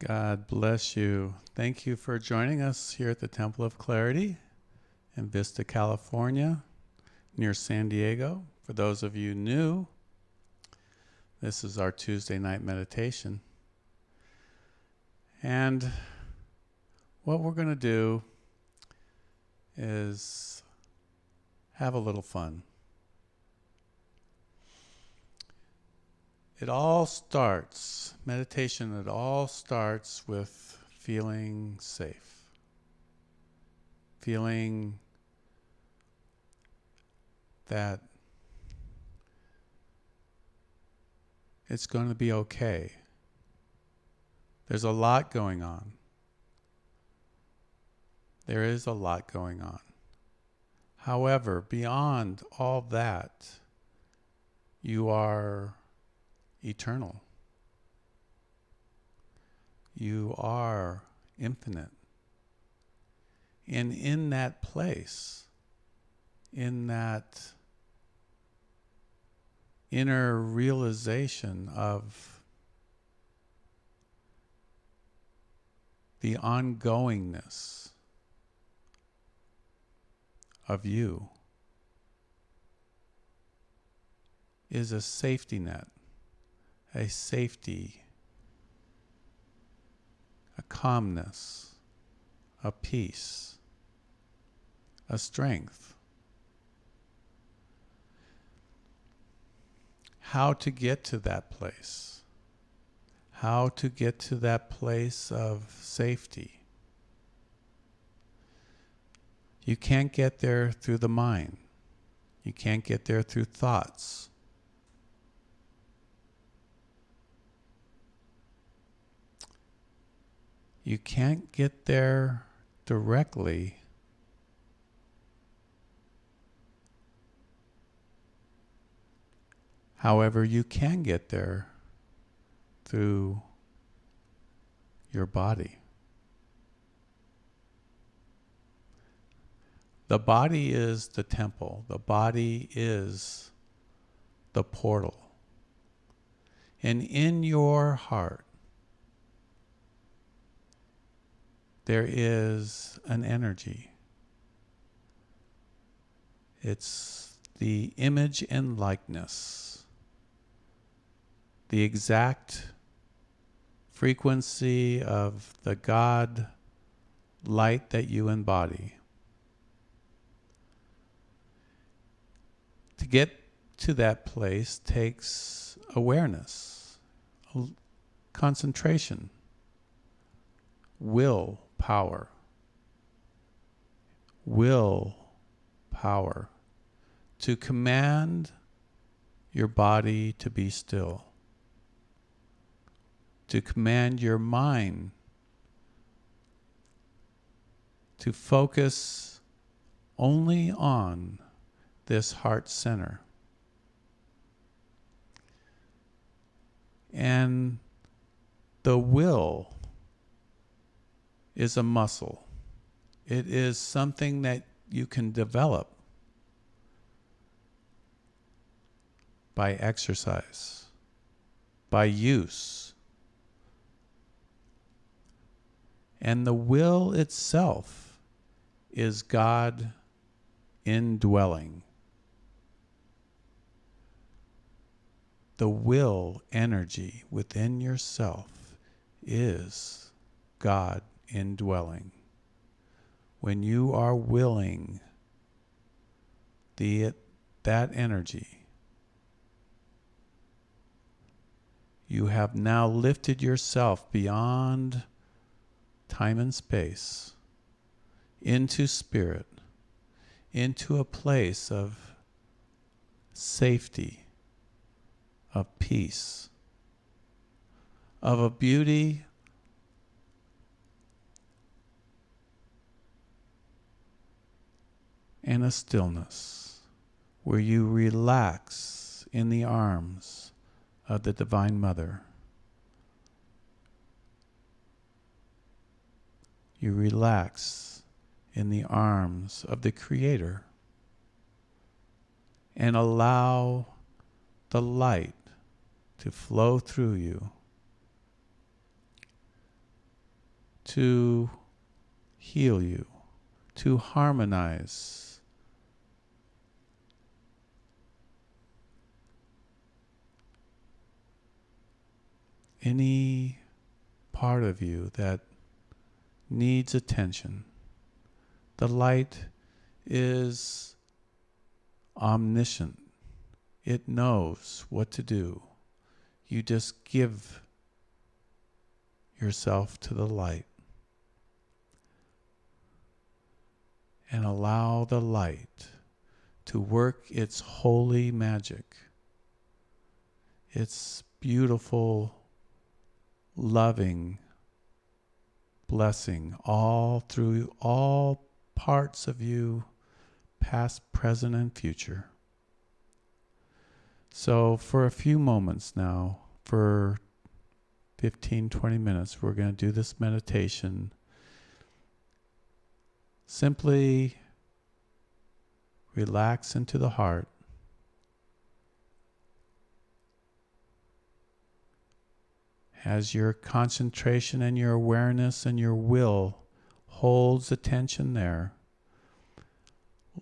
God bless you. Thank you for joining us here at the Temple of Clarity in Vista, California, near San Diego. For those of you new, this is our Tuesday night meditation. And what we're going to do is have a little fun. Meditation, it all starts with feeling safe. Feeling that it's going to be okay. There's a lot going on. There is a lot going on. However, beyond all that, you are eternal. You are infinite. And in that place, in that inner realization of the ongoingness of you, is a safety net, a safety, a calmness, a peace, a strength. How to get to that place? How to get to that place of safety? You can't get there through the mind. You can't get there through thoughts. You can't get there directly. However, you can get there through your body. The body is the temple. The body is the portal. And in your heart, there is an energy. It's the image and likeness, the exact frequency of the God light that you embody. To get to that place takes awareness, concentration, will power to command your body to be still. to command your mind to focus only on this heart center. And the will is a muscle. It is something that you can develop by exercise, by use. And the will itself is God indwelling. The will energy within yourself is God indwelling. When you are willing that energy, you have now lifted yourself beyond time and space into spirit, into a place of safety, of peace, of a beauty and a stillness where you relax in the arms of the Divine Mother. You relax in the arms of the Creator and allow the light to flow through you to heal you, to harmonize any part of you that needs attention. The light is omniscient. It knows what to do. You just give yourself to the light and allow the light to work its holy magic, its beautiful, loving blessing all through all parts of you, past, present, and future. So for a few moments now, for 15, 20 minutes, we're going to do this meditation. Simply relax into the heart. As your concentration and your awareness and your will holds attention there,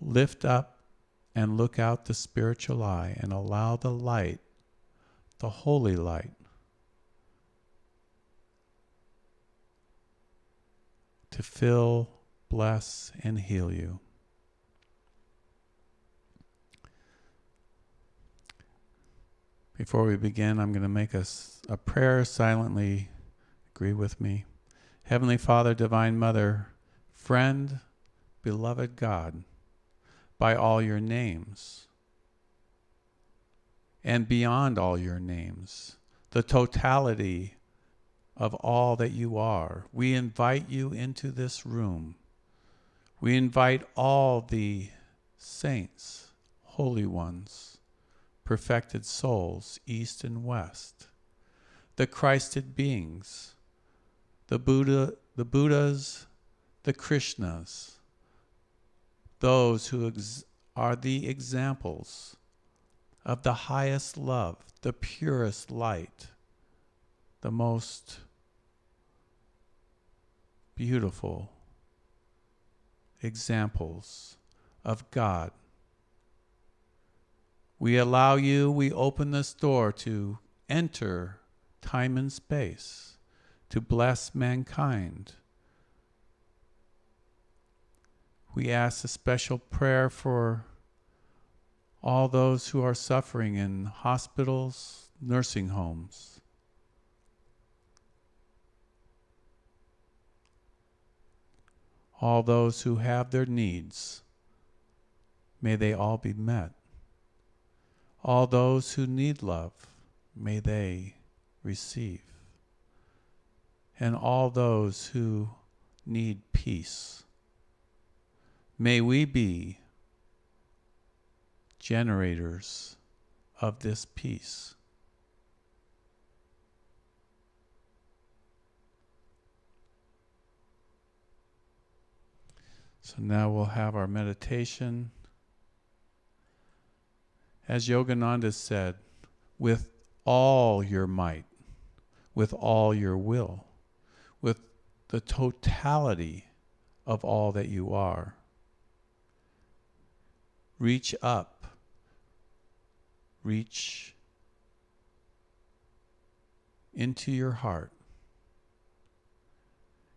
lift up and look out the spiritual eye and allow the light, the holy light, to fill, bless, and heal you. Before we begin, I'm going to make a prayer silently. Agree with me. Heavenly Father, Divine Mother, friend, beloved God, by all your names and beyond all your names, the totality of all that you are, we invite you into this room. We invite all the saints, holy ones, perfected souls, east and west, the Christed beings, the Buddhas, the Krishnas, those who are the examples of the highest love, the purest light, the most beautiful examples of God. We allow you, we open this door to enter time and space, to bless mankind. We ask a special prayer for all those who are suffering in hospitals, nursing homes. All those who have their needs, may they all be met. All those who need love, may they receive. and all those who need peace. May we be generators of this peace. So now we'll have our meditation. As Yogananda said, with all your might, with all your will, with the totality of all that you are. Reach up, reach into your heart,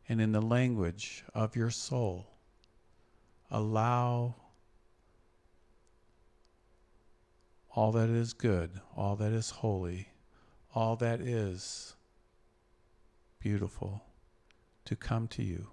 and in the language of your soul, allow all that is good, all that is holy, all that is beautiful to come to you.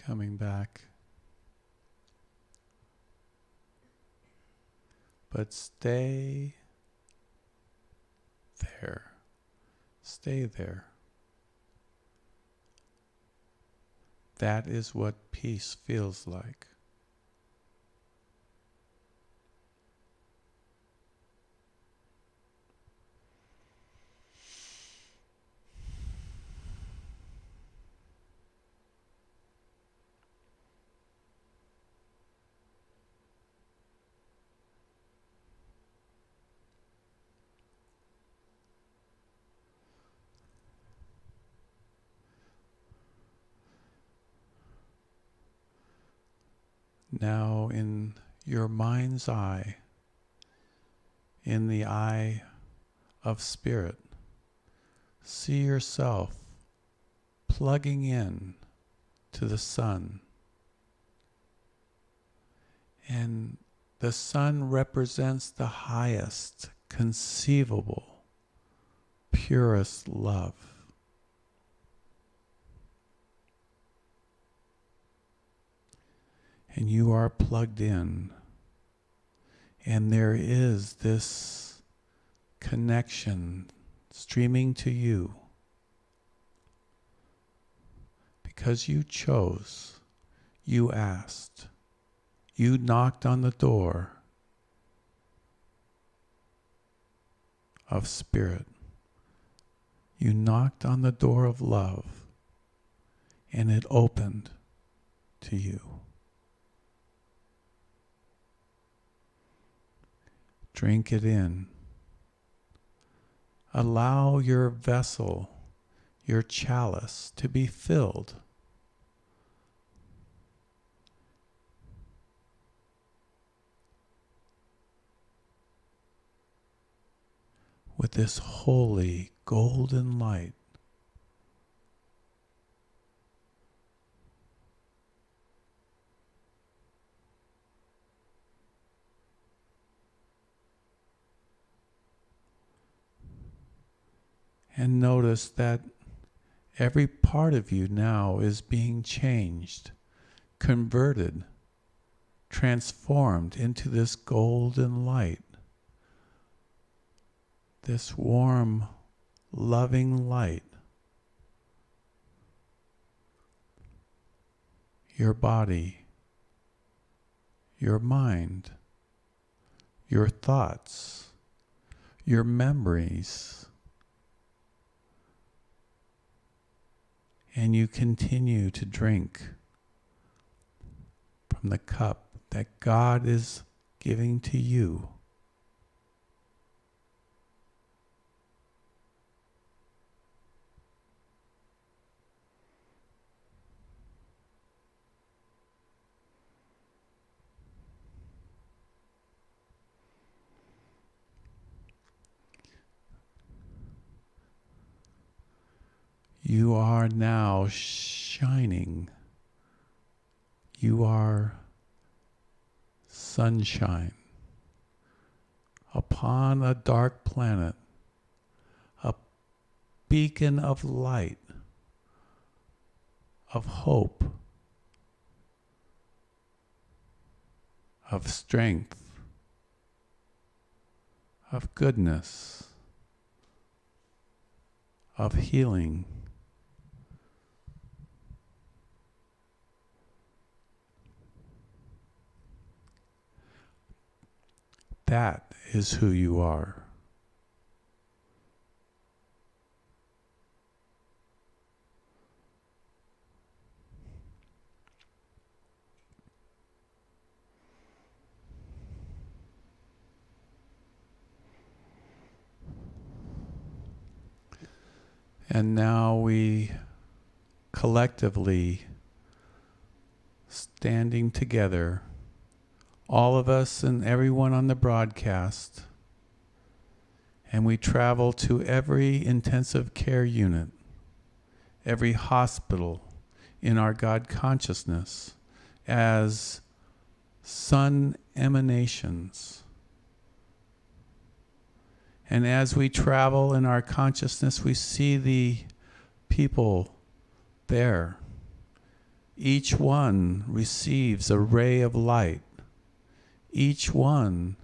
coming back. But stay there. Stay there. That is what peace feels like. Now in your mind's eye, in the eye of spirit, see yourself plugging in to the sun. And the sun represents the highest conceivable, purest love. And you are plugged in. And there is this connection streaming to you because you chose, you asked, you knocked on the door of spirit. You knocked on the door of love, and it opened to you. Drink it in. Allow your vessel, your chalice, to be filled. With this holy golden light. And notice that every part of you now is being changed, converted, transformed into this golden light. This warm, loving light. Your body, your mind, your thoughts, your memories. And you continue to drink from the cup that God is giving to you. You are now shining. You are sunshine upon a dark planet, a beacon of light, of hope, of strength, of goodness, of healing. That is who you are. And now we collectively, standing together, all of us and everyone on the broadcast, and we travel to every intensive care unit, every hospital in our God consciousness as sun emanations. And as we travel in our consciousness, we see the people there, Each one receives a ray of light. Each one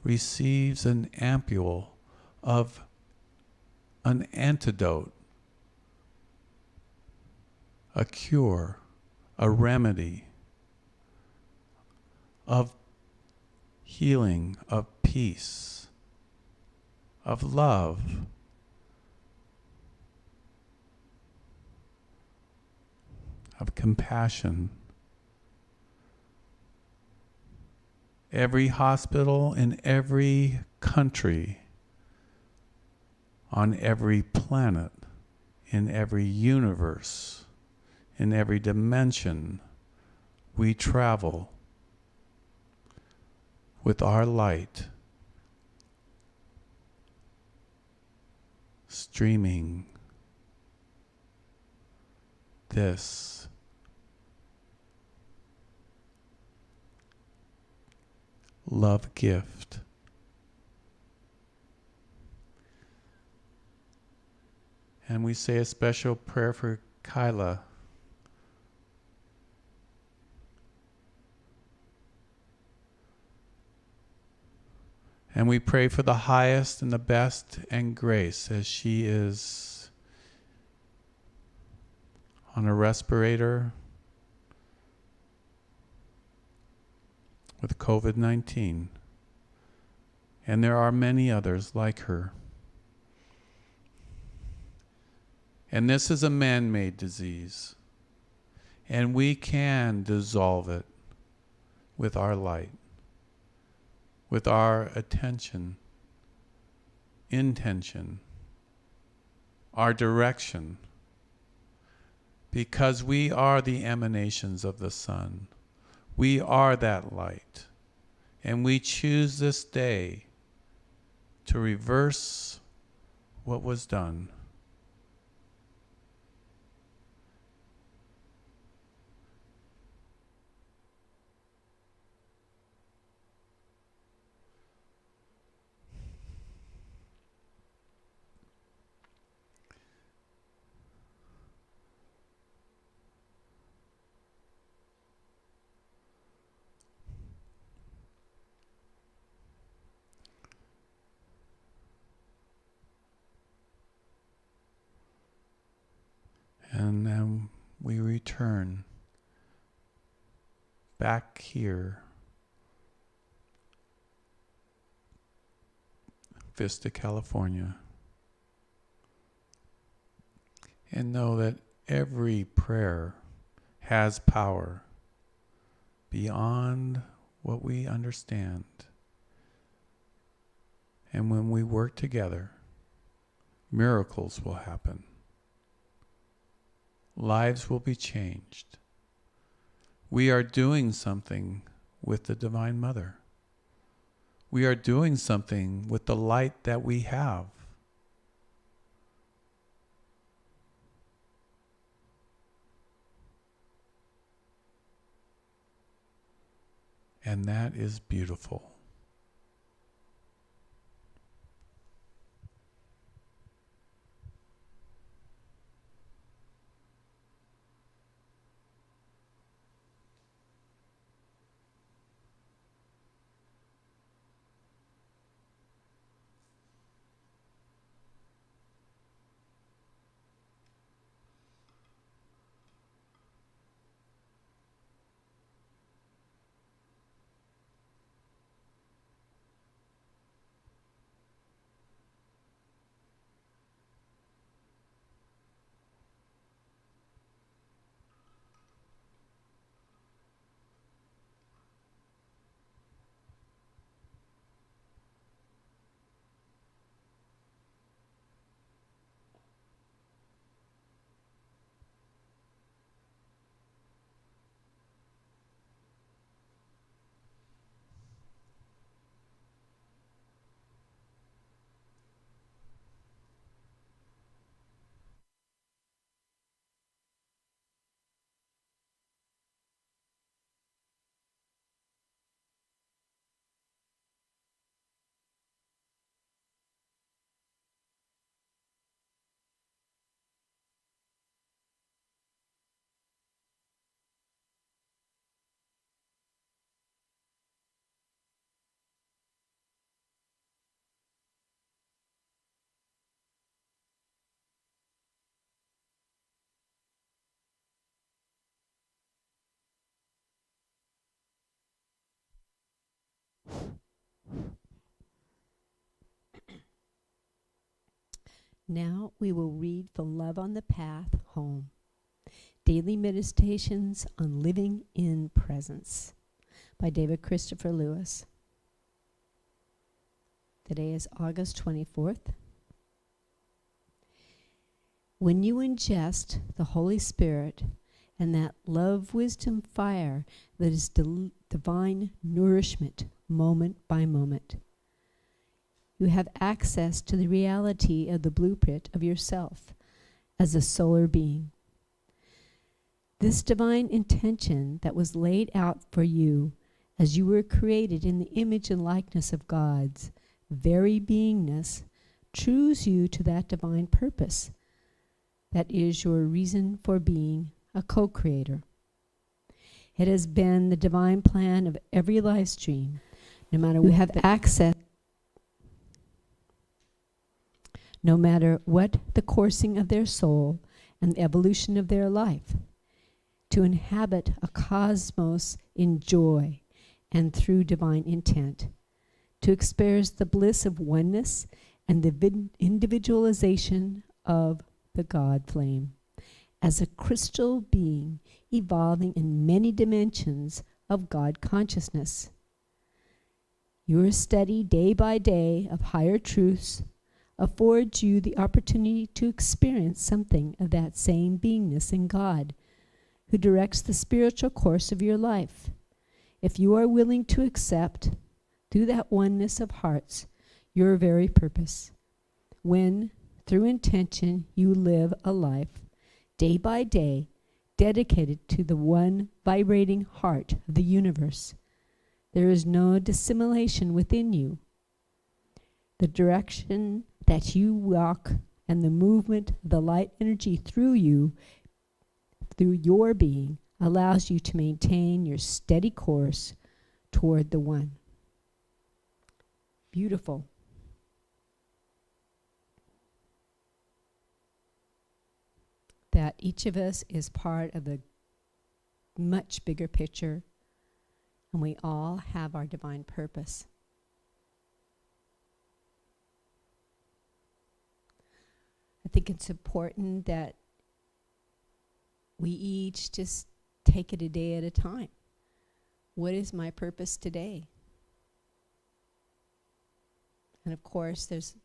receives an ampule of an antidote, a cure, a remedy of healing, of peace, of love. Of compassion. Every hospital in every country, on every planet, in every universe, in every dimension, we travel with our light streaming this love gift. And we say a special prayer for Kyla. And we pray for the highest and the best and grace as she is on a respirator with COVID-19. And there are many others like her. And this is a man-made disease. And we can dissolve it with our light, with our attention, intention, our direction, because we are the emanations of the sun. We are that light. And we choose this day to reverse what was done. And then we return back here, Vista, California, and know that every prayer has power beyond what we understand. And when we work together, miracles will happen. Lives will be changed. We are doing something with the Divine Mother. We are doing something with the light that we have. And that is beautiful. Now we will read from Love on the Path Home, Daily Meditations on Living in Presence by David Christopher Lewis. Today is August 24th. When you ingest the Holy Spirit and that love, wisdom, fire that is divine nourishment moment by moment, you have access to the reality of the blueprint of yourself as a solar being. This divine intention that was laid out for you as you were created in the image and likeness of God's very beingness trues you to that divine purpose that is your reason for being a co-creator. It has been the divine plan of every live stream, no matter what have access. No matter what the coursing of their soul and the evolution of their life, to inhabit a cosmos in joy and through divine intent, to experience the bliss of oneness and the individualization of the God flame, as a crystal being evolving in many dimensions of God consciousness. Your study day by day of higher truths affords you the opportunity to experience something of that same beingness in God, who directs the spiritual course of your life. If you are willing to accept, through that oneness of hearts, your very purpose, when, through intention, you live a life, day by day, dedicated to the one vibrating heart of the universe, there is no dissimulation within you. The direction that you walk and the movement of the light energy through you, through your being, allows you to maintain your steady course toward the one. Beautiful. That each of us is part of a much bigger picture, and we all have our divine purpose. I think it's important that we each just take it a day at a time. What is my purpose today? And of course, there's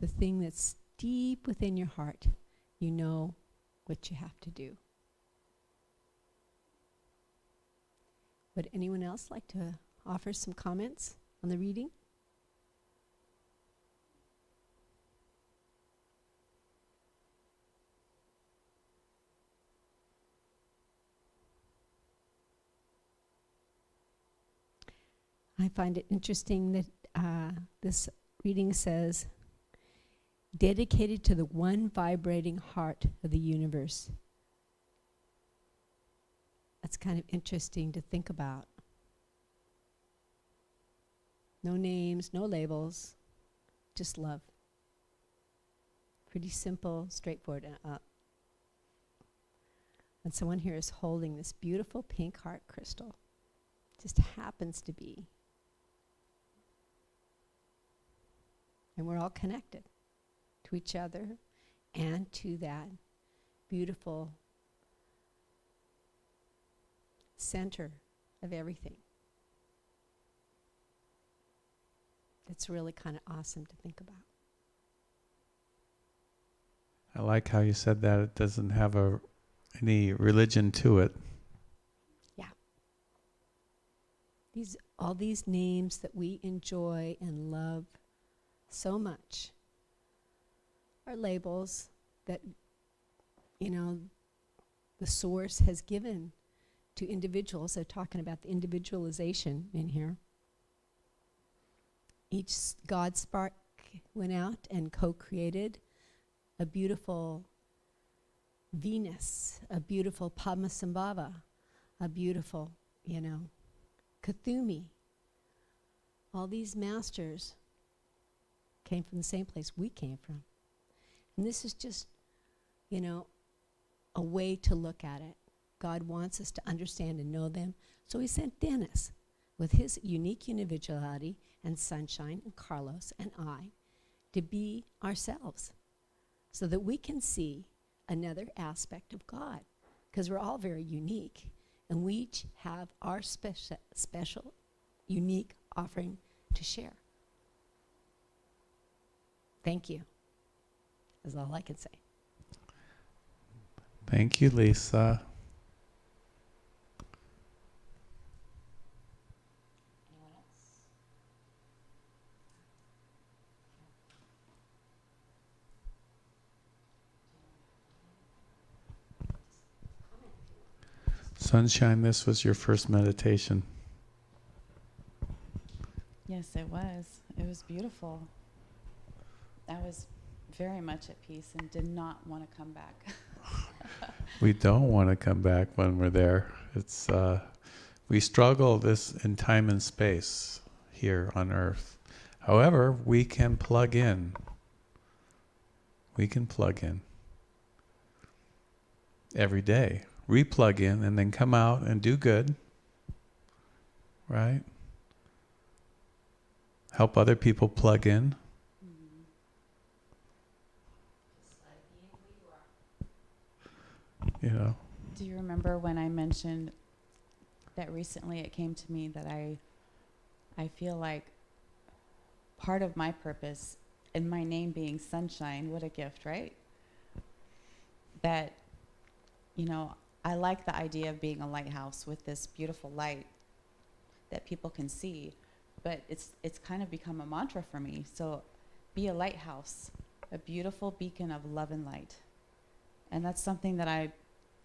the thing that's deep within your heart. You know what you have to do. Would anyone else like to offer some comments on the reading? I find it interesting that this reading says, dedicated to the one vibrating heart of the universe. That's kind of interesting to think about. No names, no labels, just love. Pretty simple, straightforward. And someone here is holding this beautiful pink heart crystal. Just happens to be. And we're all connected to each other and to that beautiful center of everything. It's really kind of awesome to think about. I like how you said that it doesn't have any religion to it. Yeah. All these names that we enjoy and love so much are labels that, the source has given to individuals. They're talking about the individualization in here. Each God spark went out and co-created a beautiful Venus, a beautiful Padmasambhava, a beautiful, Kuthumi. All these masters came from the same place we came from. And this is just, a way to look at it. God wants us to understand and know them. So he sent Dennis with his unique individuality and Sunshine and Carlos and I to be ourselves, so that we can see another aspect of God, because we're all very unique, and we each have our special, unique offering to share. Thank you. That's all I can say. Thank you, Lisa. Anyone else? Sunshine, this was your first meditation. Yes, it was. It was beautiful. I was very much at peace and did not want to come back. We don't want to come back when we're there. It's we struggle this in time and space here on Earth. However, we can plug in. We can plug in every day. Replug in and then come out and do good. Right? Help other people plug in. You know. Do you remember when I mentioned that recently it came to me that I feel like part of my purpose and my name being Sunshine, what a gift, right? That, you know, I like the idea of being a lighthouse with this beautiful light that people can see, but it's kind of become a mantra for me. So be a lighthouse, a beautiful beacon of love and light. And that's something that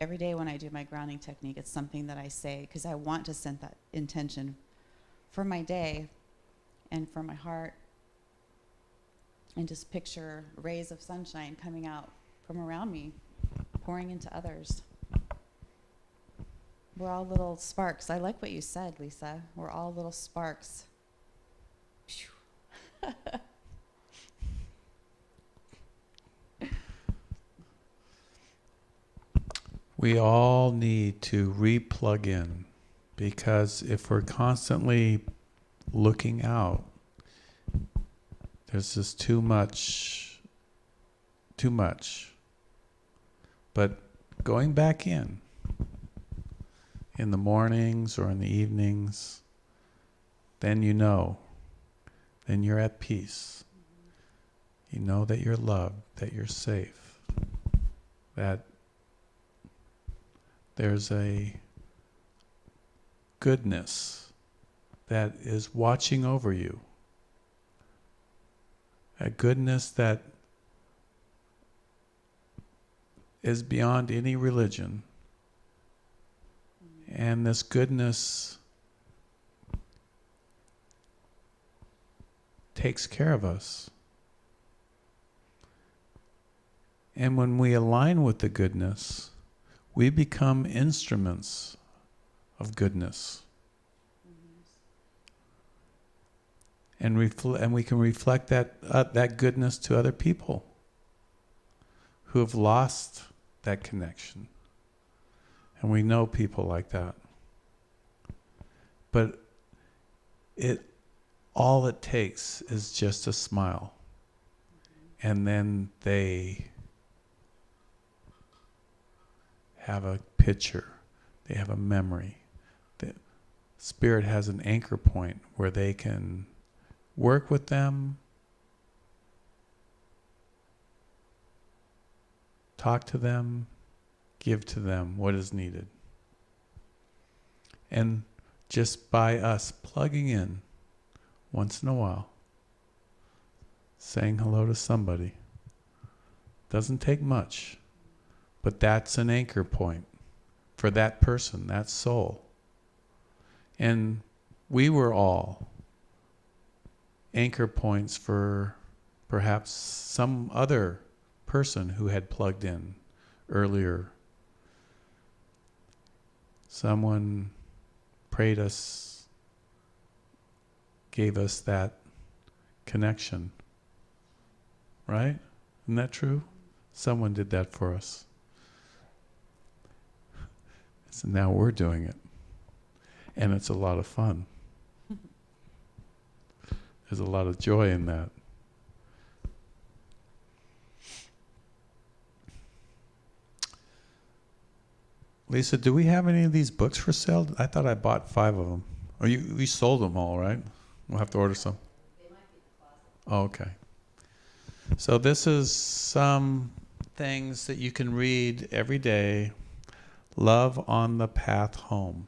every day when I do my grounding technique, it's something that I say because I want to set that intention for my day and for my heart, and just picture rays of sunshine coming out from around me, pouring into others. We're all little sparks. I like what you said, Lisa. We're all little sparks. We all need to re-plug in, because if we're constantly looking out, there's just too much. But going back in the mornings or in the evenings, then then you're at peace. You know that you're loved, that you're safe, that there's a goodness that is watching over you. A goodness that is beyond any religion. And this goodness takes care of us. And when we align with the goodness, we become instruments of goodness. And we can reflect that goodness to other people who have lost that connection. And we know people like that. But all it takes is just a smile. And then they have a picture. They have a memory. The Spirit has an anchor point where they can work with them, talk to them, give to them what is needed. And just by us plugging in once in a while, saying hello to somebody, doesn't take much, but that's an anchor point for that person, that soul. And we were all anchor points for perhaps some other person who had plugged in earlier. Someone prayed us, gave us that connection. Right? Isn't that true? Someone did that for us. So now we're doing it. And it's a lot of fun. There's a lot of joy in that. Lisa, do we have any of these books for sale? I thought I bought 5 of them. Oh, we sold them all, right? We'll have to order some. They might be in the closet. Oh, okay. So this is some things that you can read every day. Love on the Path Home.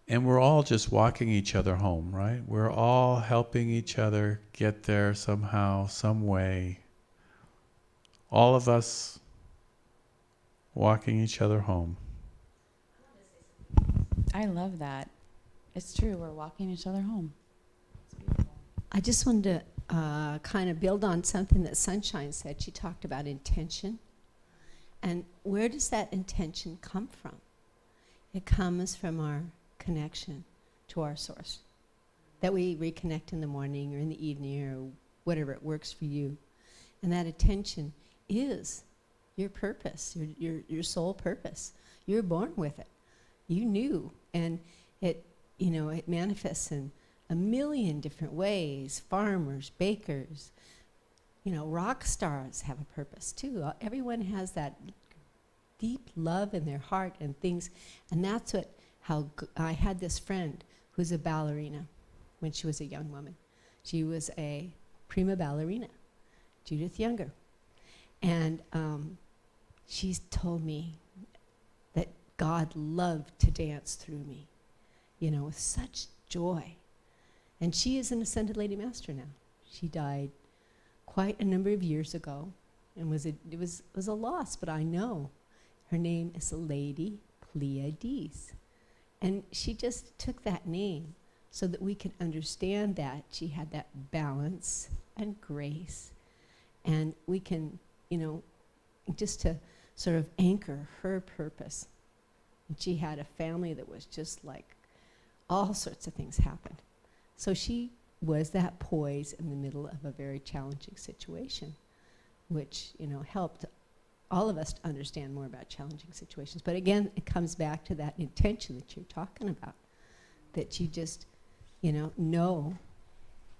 And we're all just walking each other home, right? We're all helping each other get there somehow, some way. All of us walking each other home. I love that. It's true. We're walking each other home. I just wanted to kind of build on something that Sunshine said. She talked about intention. And where does that intention come from? It comes from our connection to our source. That we reconnect in the morning or in the evening or whatever it works for you. And that intention is your purpose, your soul purpose. You're born with it. You knew. And it, it manifests in a million different ways. Farmers, bakers, rock stars have a purpose too. Everyone has that deep love in their heart and things. And that's I had this friend who's a ballerina when she was a young woman. She was a prima ballerina, Judith Younger. And she's told me that God loved to dance through me, with such joy. And she is an Ascended Lady Master now. She died quite a number of years ago, and it was a loss, but I know her name is Lady Pleiades. And she just took that name so that we can understand that she had that balance and grace. And we can, just to sort of anchor her purpose. And she had a family that was just like all sorts of things happened. So she was that poise in the middle of a very challenging situation, which, helped all of us to understand more about challenging situations. But again, it comes back to that intention that you're talking about, that you just, know.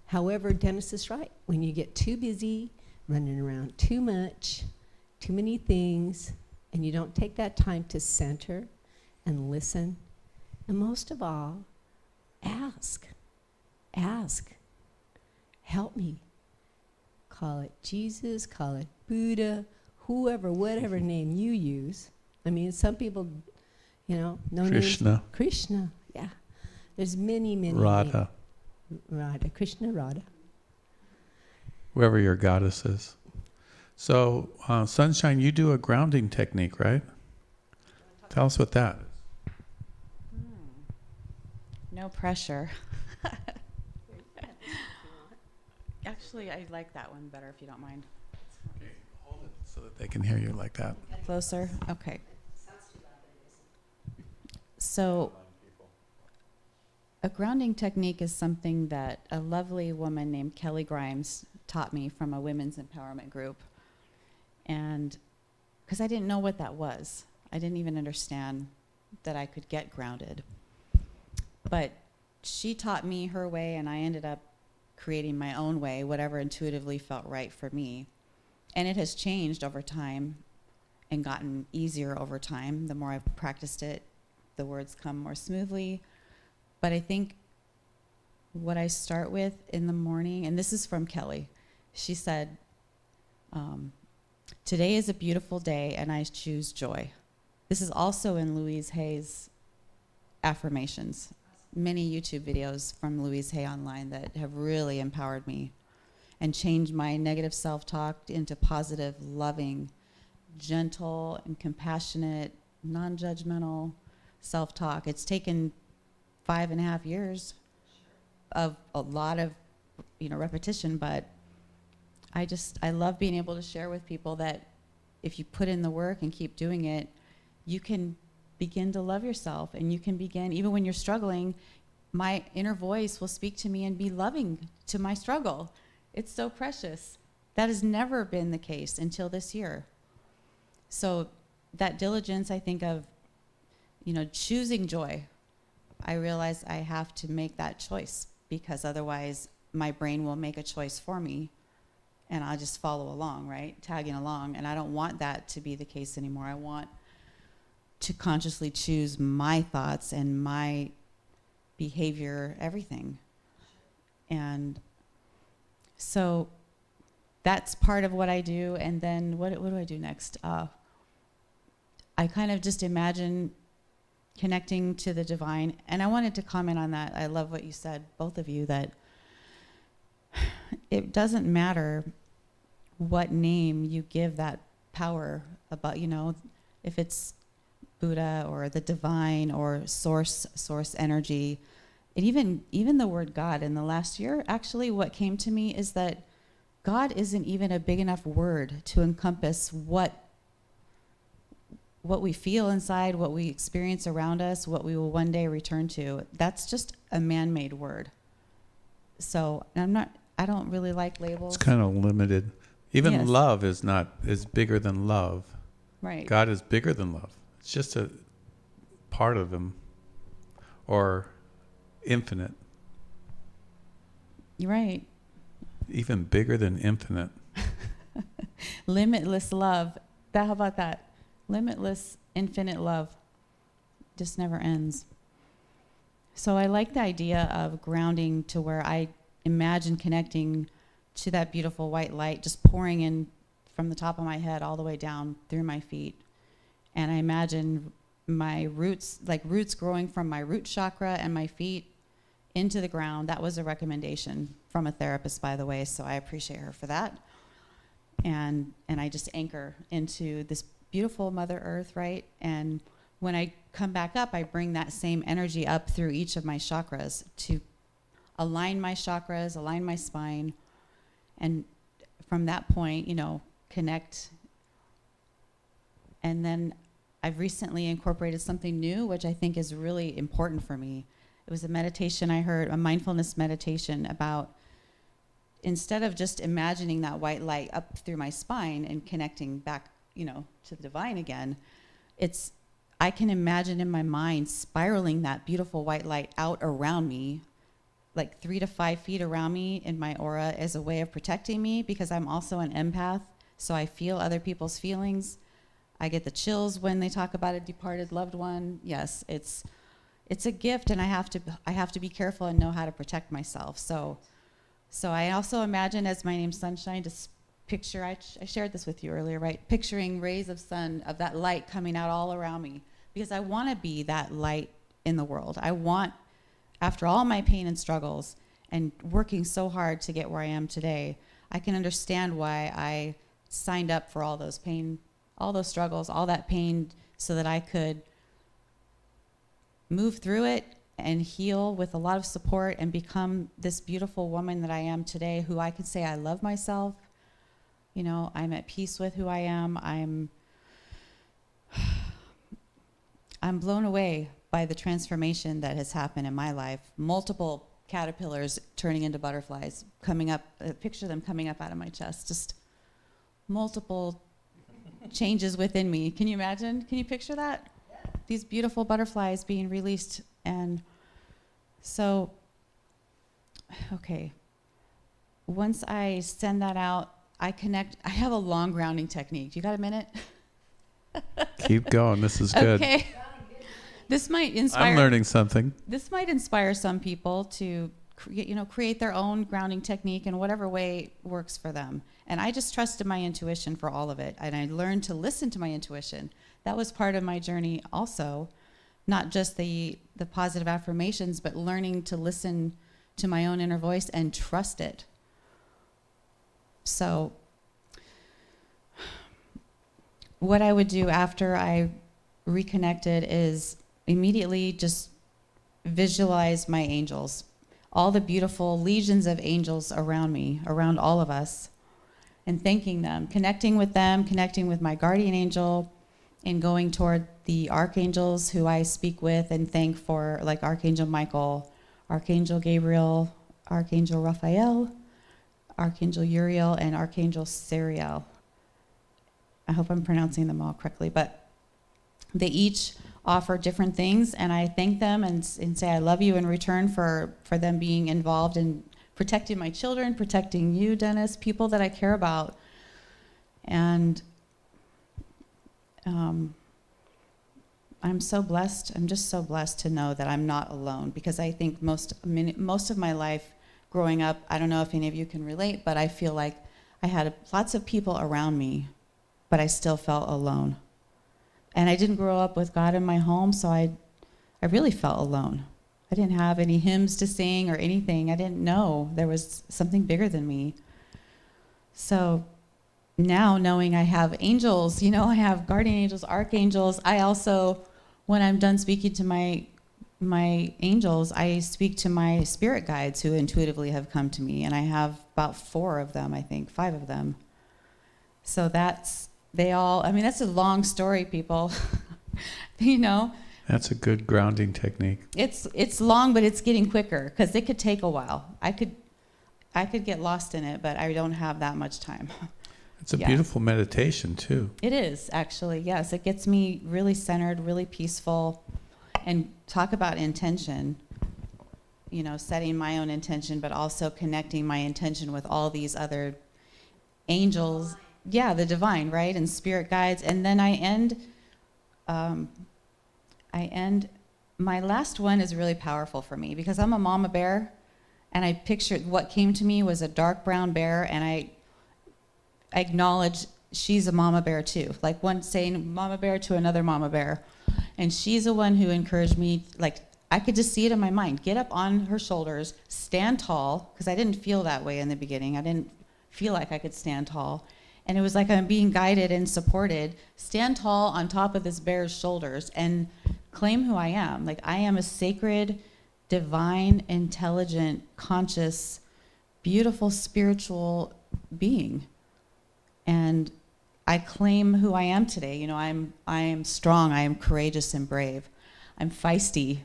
However, Dennis is right. When you get too busy, running around too much, too many things, and you don't take that time to center and listen, and most of all, ask. Help me. Call it Jesus, call it Buddha, whoever, whatever name you use. I mean, some people, no Krishna. names. Krishna, yeah. There's many Radha. Radha, Krishna, Radha. Whoever your goddess is. So, Sunshine, you do a grounding technique, right? Tell us what that is. No pressure. Actually, I like that one better if you don't mind. Okay, hold it so that they can hear you like that. Closer? Okay. So, a grounding technique is something that a lovely woman named Kelly Grimes taught me from a women's empowerment group. And because I didn't know what that was. I didn't even understand that I could get grounded. But she taught me her way, and I ended up creating my own way, whatever intuitively felt right for me. And it has changed over time and gotten easier over time. The more I've practiced it, the words come more smoothly. But I think what I start with in the morning, and this is from Kelly, she said, today is a beautiful day and I choose joy. This is also in Louise Hay's affirmations. Many YouTube videos from Louise Hay online that have really empowered me and changed my negative self-talk into positive, loving, gentle, and compassionate, non-judgmental self-talk. It's taken 5.5 years of a lot of, repetition, but I love being able to share with people that if you put in the work and keep doing it, you can begin to love yourself, and you can begin, even when you're struggling, my inner voice will speak to me and be loving to my struggle. It's so precious. That has never been the case until this year. So that diligence, I think of, choosing joy. I realize I have to make that choice, because otherwise my brain will make a choice for me and I'll just follow along, right? Tagging along. And I don't want that to be the case anymore. I want to consciously choose my thoughts and my behavior, everything. And so that's part of what I do. And then what do I do next? I kind of just imagine connecting to the divine. And I wanted to comment on that. I love what you said, both of you, that it doesn't matter what name you give that power about, if it's Buddha or the divine or source energy. And even the word God in the last year, actually what came to me is that God isn't even a big enough word to encompass what we feel inside, what we experience around us, what we will one day return to. That's just a man-made word. So I don't really like labels. It's kind of limited. Even Yes. love is bigger than love. Right. God is bigger than love. It's just a part of him, or infinite, You're right. even bigger than infinite. Limitless love. How about that? Limitless, infinite love. Just never ends. So I like the idea of grounding to where I imagine connecting to that beautiful white light just pouring in from the top of my head all the way down through my feet. And I imagine my roots growing from my root chakra and my feet into the ground. That was a recommendation from a therapist, by the way, so I appreciate her for that. And I just anchor into this beautiful Mother Earth, right? And when I come back up, I bring that same energy up through each of my chakras to align my chakras, align my spine, and from that point, connect. And then I've recently incorporated something new, which I think is really important for me. It was a meditation I heard, a mindfulness meditation about, instead of just imagining that white light up through my spine and connecting back, to the divine again, I can imagine in my mind spiraling that beautiful white light out around me, like 3 to 5 feet around me in my aura, as a way of protecting me, because I'm also an empath, so I feel other people's feelings. I get the chills when they talk about a departed loved one. Yes, it's a gift, and I have to be careful and know how to protect myself. So I also imagine, as my name's Sunshine, to picture, I shared this with you earlier, right? Picturing rays of sun, of that light coming out all around me, because I want to be that light in the world. I want, after all my pain and struggles and working so hard to get where I am today, I can understand why I signed up for all those pain, all those struggles, all that pain, so that I could move through it and heal with a lot of support and become this beautiful woman that I am today, who I can say I love myself. I'm at peace with who I am. I'm blown away by the transformation that has happened in my life. Multiple caterpillars turning into butterflies, coming up, picture them coming up out of my chest. Just multiple changes within me. Can you imagine? Can you picture that? Yeah. These beautiful butterflies being released. And so, okay. Once I send that out, I connect. I have a long grounding technique. You got a minute? Keep going. This is good. Okay. This might inspire. I'm learning something. This might inspire some people to, create their own grounding technique in whatever way works for them. And I just trusted my intuition for all of it, and I learned to listen to my intuition. That was part of my journey, also, not just the positive affirmations, but learning to listen to my own inner voice and trust it. So, what I would do after I reconnected is immediately just visualize my angels, all the beautiful legions of angels around me, around all of us, and thanking them, connecting with my guardian angel, and going toward the archangels who I speak with and thank for, like Archangel Michael, Archangel Gabriel, Archangel Raphael, Archangel Uriel, and Archangel Sariel. I hope I'm pronouncing them all correctly, but they each offer different things, and I thank them and say I love you in return for them being involved and protecting my children, protecting you, Dennis, people that I care about. And I'm so blessed. I'm just so blessed to know that I'm not alone, because I think most of my life growing up, I don't know if any of you can relate, but I feel like I had lots of people around me, but I still felt alone. And I didn't grow up with God in my home, so I really felt alone. I didn't have any hymns to sing or anything. I didn't know there was something bigger than me. So now, knowing I have angels, I have guardian angels, archangels, I also, when I'm done speaking to my angels, I speak to my spirit guides who intuitively have come to me, and I have about 4 of them, I think, 5 of them. So that's a long story, people. That's a good grounding technique. It's long, but it's getting quicker, because it could take a while. I could get lost in it, but I don't have that much time. It's a beautiful meditation too. It is, actually, yes. It gets me really centered, really peaceful. And talk about intention, setting my own intention, but also connecting my intention with all these other angels. Yeah, the divine, right? And spirit guides. And then I end, my last one is really powerful for me, because I'm a mama bear, and I pictured what came to me was a dark brown bear, and I acknowledge she's a mama bear too. Like one saying mama bear to another mama bear. And she's the one who encouraged me, like, I could just see it in my mind. Get up on her shoulders, stand tall, because I didn't feel that way in the beginning. I didn't feel like I could stand tall. And it was like I'm being guided and supported. Stand tall on top of this bear's shoulders and claim who I am. Like, I am a sacred, divine, intelligent, conscious, beautiful, spiritual being. And I claim who I am today. I am strong, I am courageous and brave. I'm feisty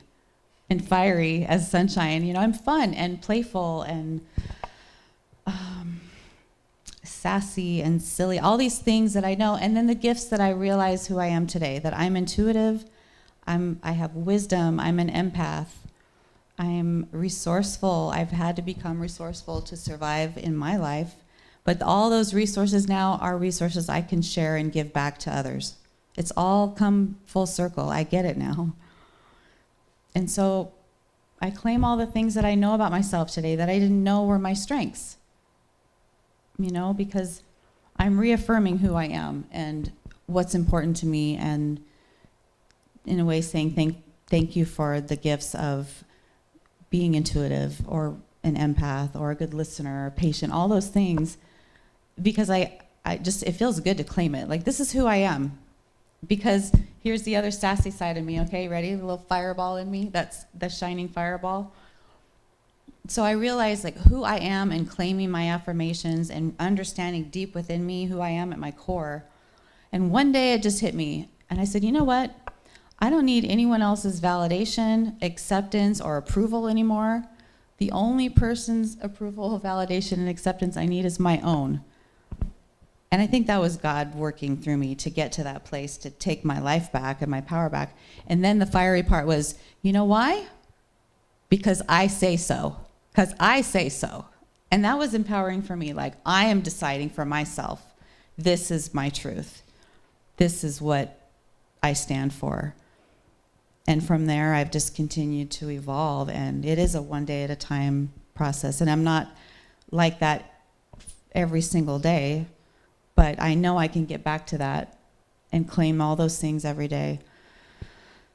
and fiery as sunshine. I'm fun and playful and sassy and silly, all these things that I know. And then the gifts that I realize who I am today, that I'm intuitive, I have wisdom, I'm an empath, I'm resourceful. I've had to become resourceful to survive in my life. But all those resources now are resources I can share and give back to others. It's all come full circle. I get it now. And so I claim all the things that I know about myself today that I didn't know were my strengths. Because I'm reaffirming who I am and what's important to me, and in a way saying thank you for the gifts of being intuitive or an empath or a good listener or patient, all those things. Because it feels good to claim it. Like, this is who I am. Because here's the other sassy side of me, okay? Ready? The little fireball in me, that's the shining fireball. So I realized, like, who I am, and claiming my affirmations and understanding deep within me who I am at my core. And one day it just hit me. And I said, you know what? I don't need anyone else's validation, acceptance, or approval anymore. The only person's approval, validation, and acceptance I need is my own. And I think that was God working through me to get to that place, to take my life back and my power back. And then the fiery part was, you know why? Because I say so. Because I say so. And that was empowering for me. Like, I am deciding for myself, this is my truth. This is what I stand for. And from there, I've just continued to evolve. And it is a one day at a time process. And I'm not like that every single day. But I know I can get back to that and claim all those things every day.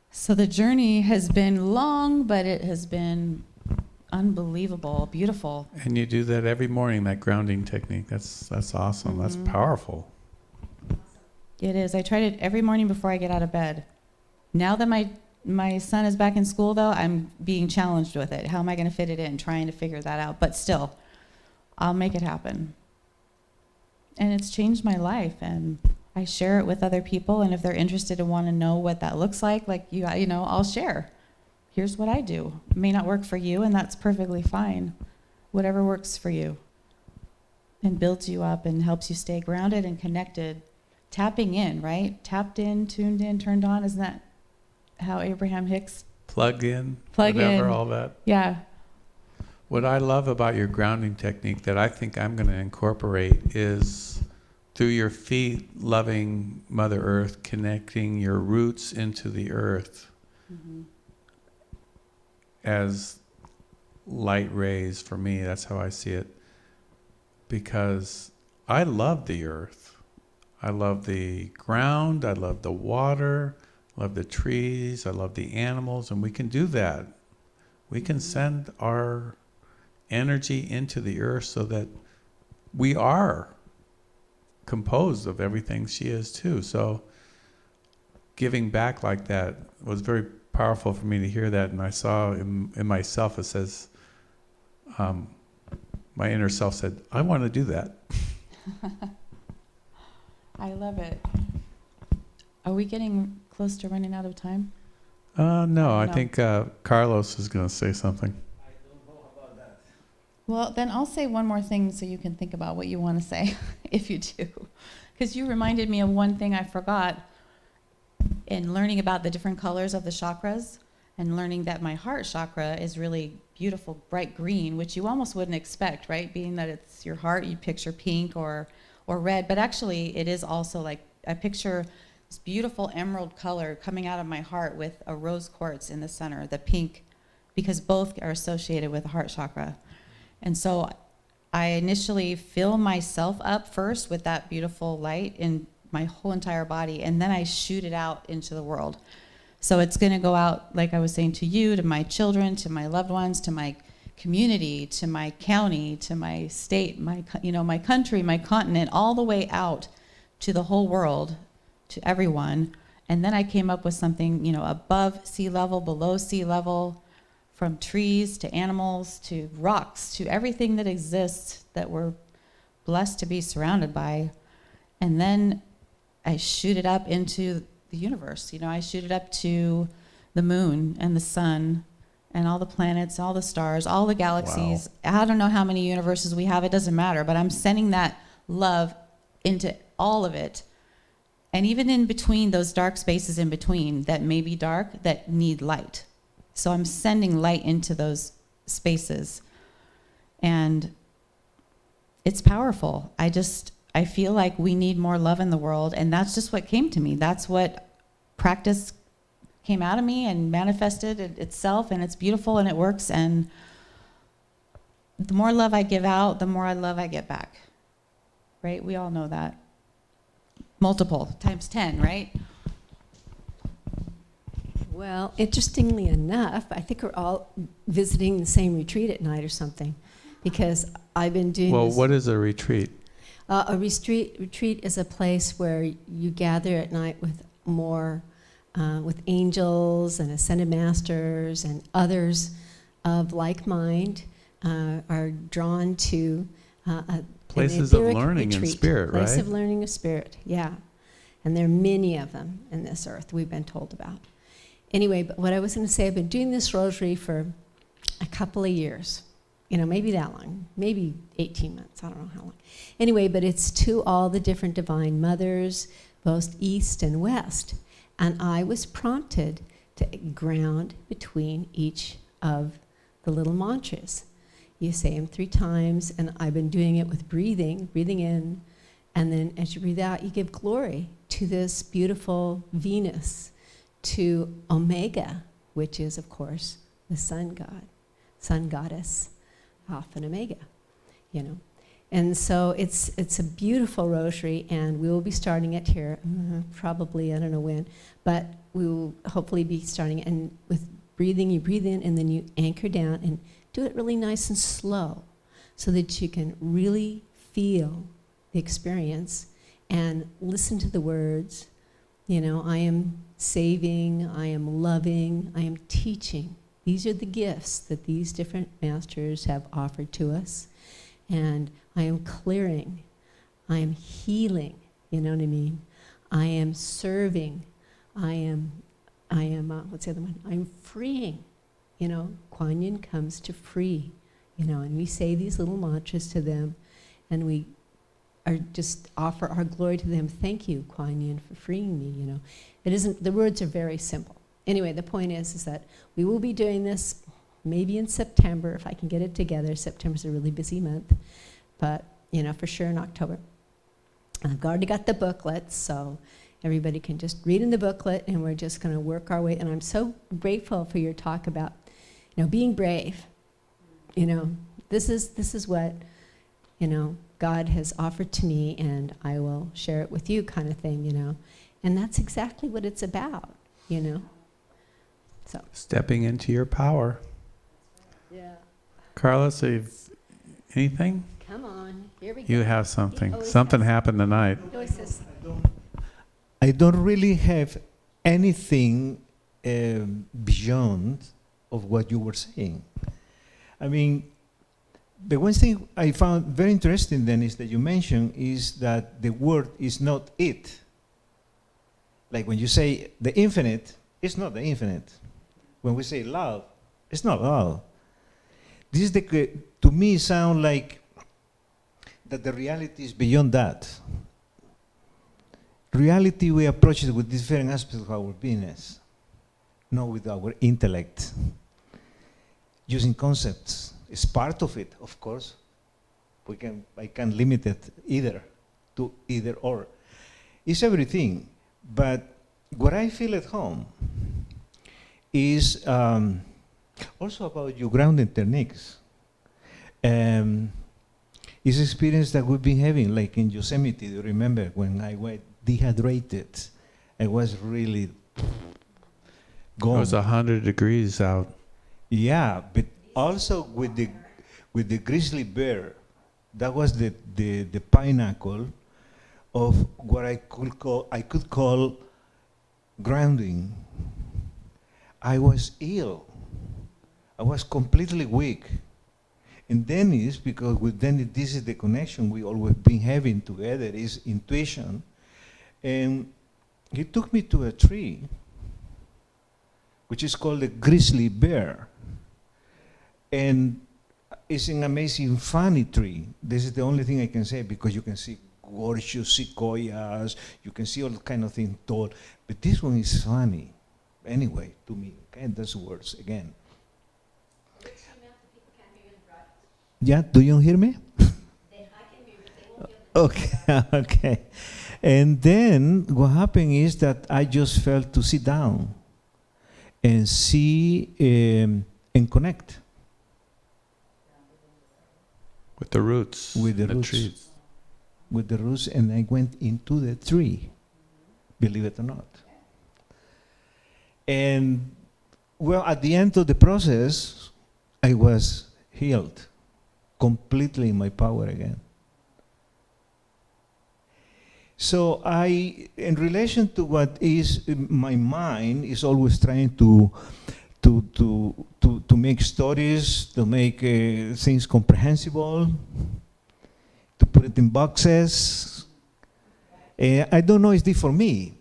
So the journey has been long, but it has been unbelievable, beautiful. And you do that every morning, that grounding technique. That's awesome. Mm-hmm. That's powerful. It is. I try it every morning before I get out of bed. Now that my son is back in school, though, I'm being challenged with it. How am I going to fit it in? Trying to figure that out. But still, I'll make it happen. And it's changed my life, and I share it with other people, and if they're interested and want to know what that looks like I'll share. Here's what I do. It may not work for you, and that's perfectly fine. Whatever works for you and builds you up and helps you stay grounded and connected. Tapping in, right? Tapped in, tuned in, turned on. Isn't that how Abraham Hicks? Plug in, whatever, all that. Yeah. What I love about your grounding technique that I think I'm going to incorporate is through your feet, loving Mother Earth, connecting your roots into the earth as light rays. For me, that's how I see it. Because I love the earth. I love the ground. I love the water. I love the trees. I love the animals. And we can do that. We can send our energy into the earth so that we are composed of everything she is too. So giving back like that was very powerful for me to hear that. And I saw in myself, it says, my inner self said, I want to do that. I love it. Are we getting close to running out of time? No, I No. think Carlos is going to say something. Well, then I'll say one more thing so you can think about what you want to say, if you do. Because you reminded me of one thing I forgot in learning about the different colors of the chakras and learning that my heart chakra is really beautiful, bright green, which you almost wouldn't expect, right? Being that it's your heart, you picture pink or red. But actually, it is also like, I picture this beautiful emerald color coming out of my heart with a rose quartz in the center, the pink, because both are associated with the heart chakra. And so I initially fill myself up first with that beautiful light in my whole entire body, and then I shoot it out into the world. So it's going to go out, like I was saying, to you, to my children, to my loved ones, to my community, to my county, to my state, my country, my continent, all the way out to the whole world, to everyone. And then I came up with something, above sea level, below sea level, from trees to animals to rocks to everything that exists that we're blessed to be surrounded by. And then I shoot it up into the universe. I shoot it up to the moon and the sun and all the planets, all the stars, all the galaxies. Wow. I don't know how many universes we have. It doesn't matter. But I'm sending that love into all of it. And even in between, those dark spaces in between that may be dark, that need light. So I'm sending light into those spaces. And it's powerful. I feel like we need more love in the world. And that's just what came to me. That's what practice came out of me and manifested itself. And it's beautiful and it works. And the more love I give out, the more love I get back. Right? We all know that. Multiple times 10, right? Well, interestingly enough, I think we're all visiting the same retreat at night or something, because I've been doing Well, this. what is a retreat? A retreat is a place where you gather at night with with angels and ascended masters and others of like mind are drawn to Places of etheric learning and retreat. spirit, Place right? of learning of spirit, yeah. And there are many of them in this earth we've been told about. Anyway, but what I was going to say, I've been doing this rosary for a couple of years. Maybe that long, maybe 18 months, I don't know how long. Anyway, but it's to all the different divine mothers, both east and west. And I was prompted to ground between each of the little mantras. You say them 3 times, and I've been doing it with breathing in, and then as you breathe out, you give glory to this beautiful Venus, to Omega, which is, of course, the sun god, sun goddess, Alpha and Omega, And so it's a beautiful rosary, and we will be starting it here, probably, I don't know when, but we will hopefully be starting it. And with breathing, you breathe in, and then you anchor down, and do it really nice and slow so that you can really feel the experience and listen to the words. I am saving, I am loving, I am teaching. These are the gifts that these different masters have offered to us. And I am clearing, I am healing, you know what I mean? I am serving, I am what's the other one? I'm freeing. Kuan Yin comes to free, and we say these little mantras to them, and we are just offer our glory to them. Thank you, Kuan Yin, for freeing me, It isn't, the words are very simple. Anyway, the point is that we will be doing this maybe in September, if I can get it together. September's a really busy month, but, for sure in October. I've already got the booklets, so everybody can just read in the booklet, and we're just going to work our way. And I'm so grateful for your talk about, being brave. This is what, God has offered to me, and I will share it with you, kind of thing, And that's exactly what it's about, So. Stepping into your power. Yeah. Carlos, anything? Come on, here we go. You have something. always Something has. happened tonight. He always says, I don't really have anything beyond of what you were saying. I mean, the one thing I found very interesting then is that you mentioned is that the word is not it. Like when you say the infinite, it's not the infinite. When we say love, it's not love. This is to me sound like that the reality is beyond that. Reality, we approach it with different aspects of our beingness, not with our intellect. Using concepts is part of it, of course. I can limit it to either or. It's everything, but what I feel at home is also about your grounding techniques. It's experience that we've been having, like in Yosemite. Do you remember when I went dehydrated? I was really gone. It was 100 degrees out. Yeah, but also with the grizzly bear, that was the pinnacle of what I could call grounding. I was ill. I was completely weak. And then is because this is the connection we always been having together, is intuition. And he took me to a tree, which is called a grizzly bear. And it's an amazing, funny tree. This is the only thing I can say, because you can see gorgeous sequoias, you can see all kind of things tall, but this one is funny. Anyway, to me, okay, that's words again. Yeah, do you hear me? Okay, okay. And then what happened is that I just felt to sit down and see and connect With the roots. With the and roots. trees. with the roots, and I went into the tree, believe it or not. And well, at the end of the process, I was healed, completely in my power again. So in relation to what is my mind, is always trying to make stories, to make things comprehensible, to put it in boxes. I don't know if it's for me,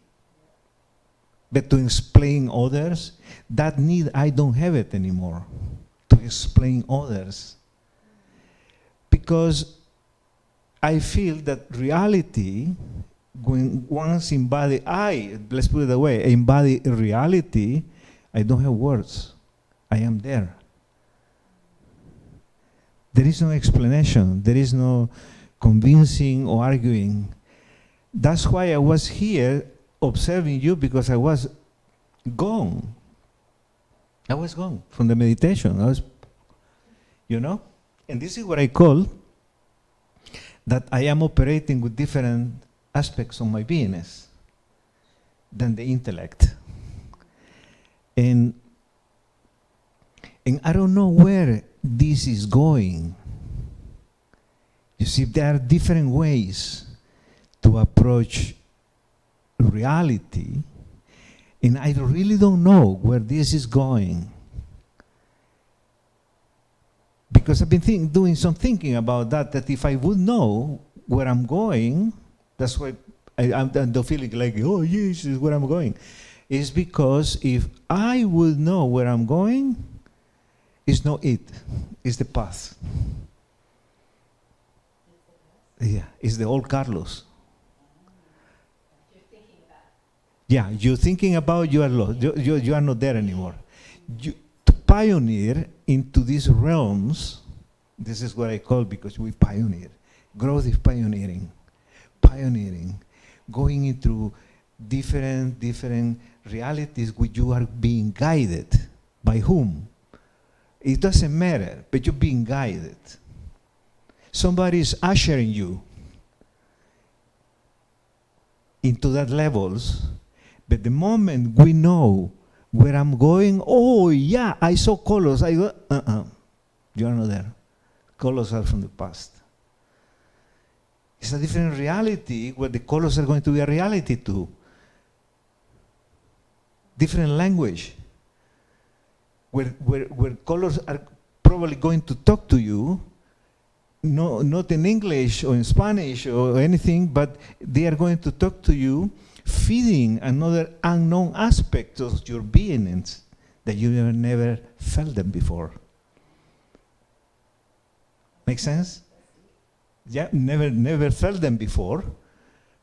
but to explain others, that need, I don't have it anymore, to explain others. Because I feel that reality, when once embody, let's put it that way, embody reality, I don't have words. I am there. There is no explanation. There is no convincing or arguing. That's why I was here observing you, because I was gone. I was gone from the meditation. I was, and this is what I call that I am operating with different aspects of my beingness than the intellect. And I don't know where this is going. You see, there are different ways to approach reality, and I really don't know where this is going. Because I've been doing some thinking about that if I would know where I'm going, that's why I don't feel like, oh, yes, this is where I'm going. It's because if I would know where I'm going, it's not it, it's the path. Yeah, it's the old Carlos. Yeah, you're thinking about, you are lost. You are not there anymore. pioneer into these realms. This is what I call, because we pioneer. Growth is pioneering. Pioneering. Going into different realities which you are being guided. By whom? It doesn't matter, but you're being guided. Somebody is ushering you into that levels, but the moment we know where I'm going, oh yeah, I saw colors, I go, you're not there. Colors are from the past. It's a different reality where the colors are going to be a reality too. Different language. Where colors are probably going to talk to you, no, not in English or in Spanish or anything, but they are going to talk to you, feeding another unknown aspect of your being that you have never felt them before. Make sense? Yeah, never felt them before,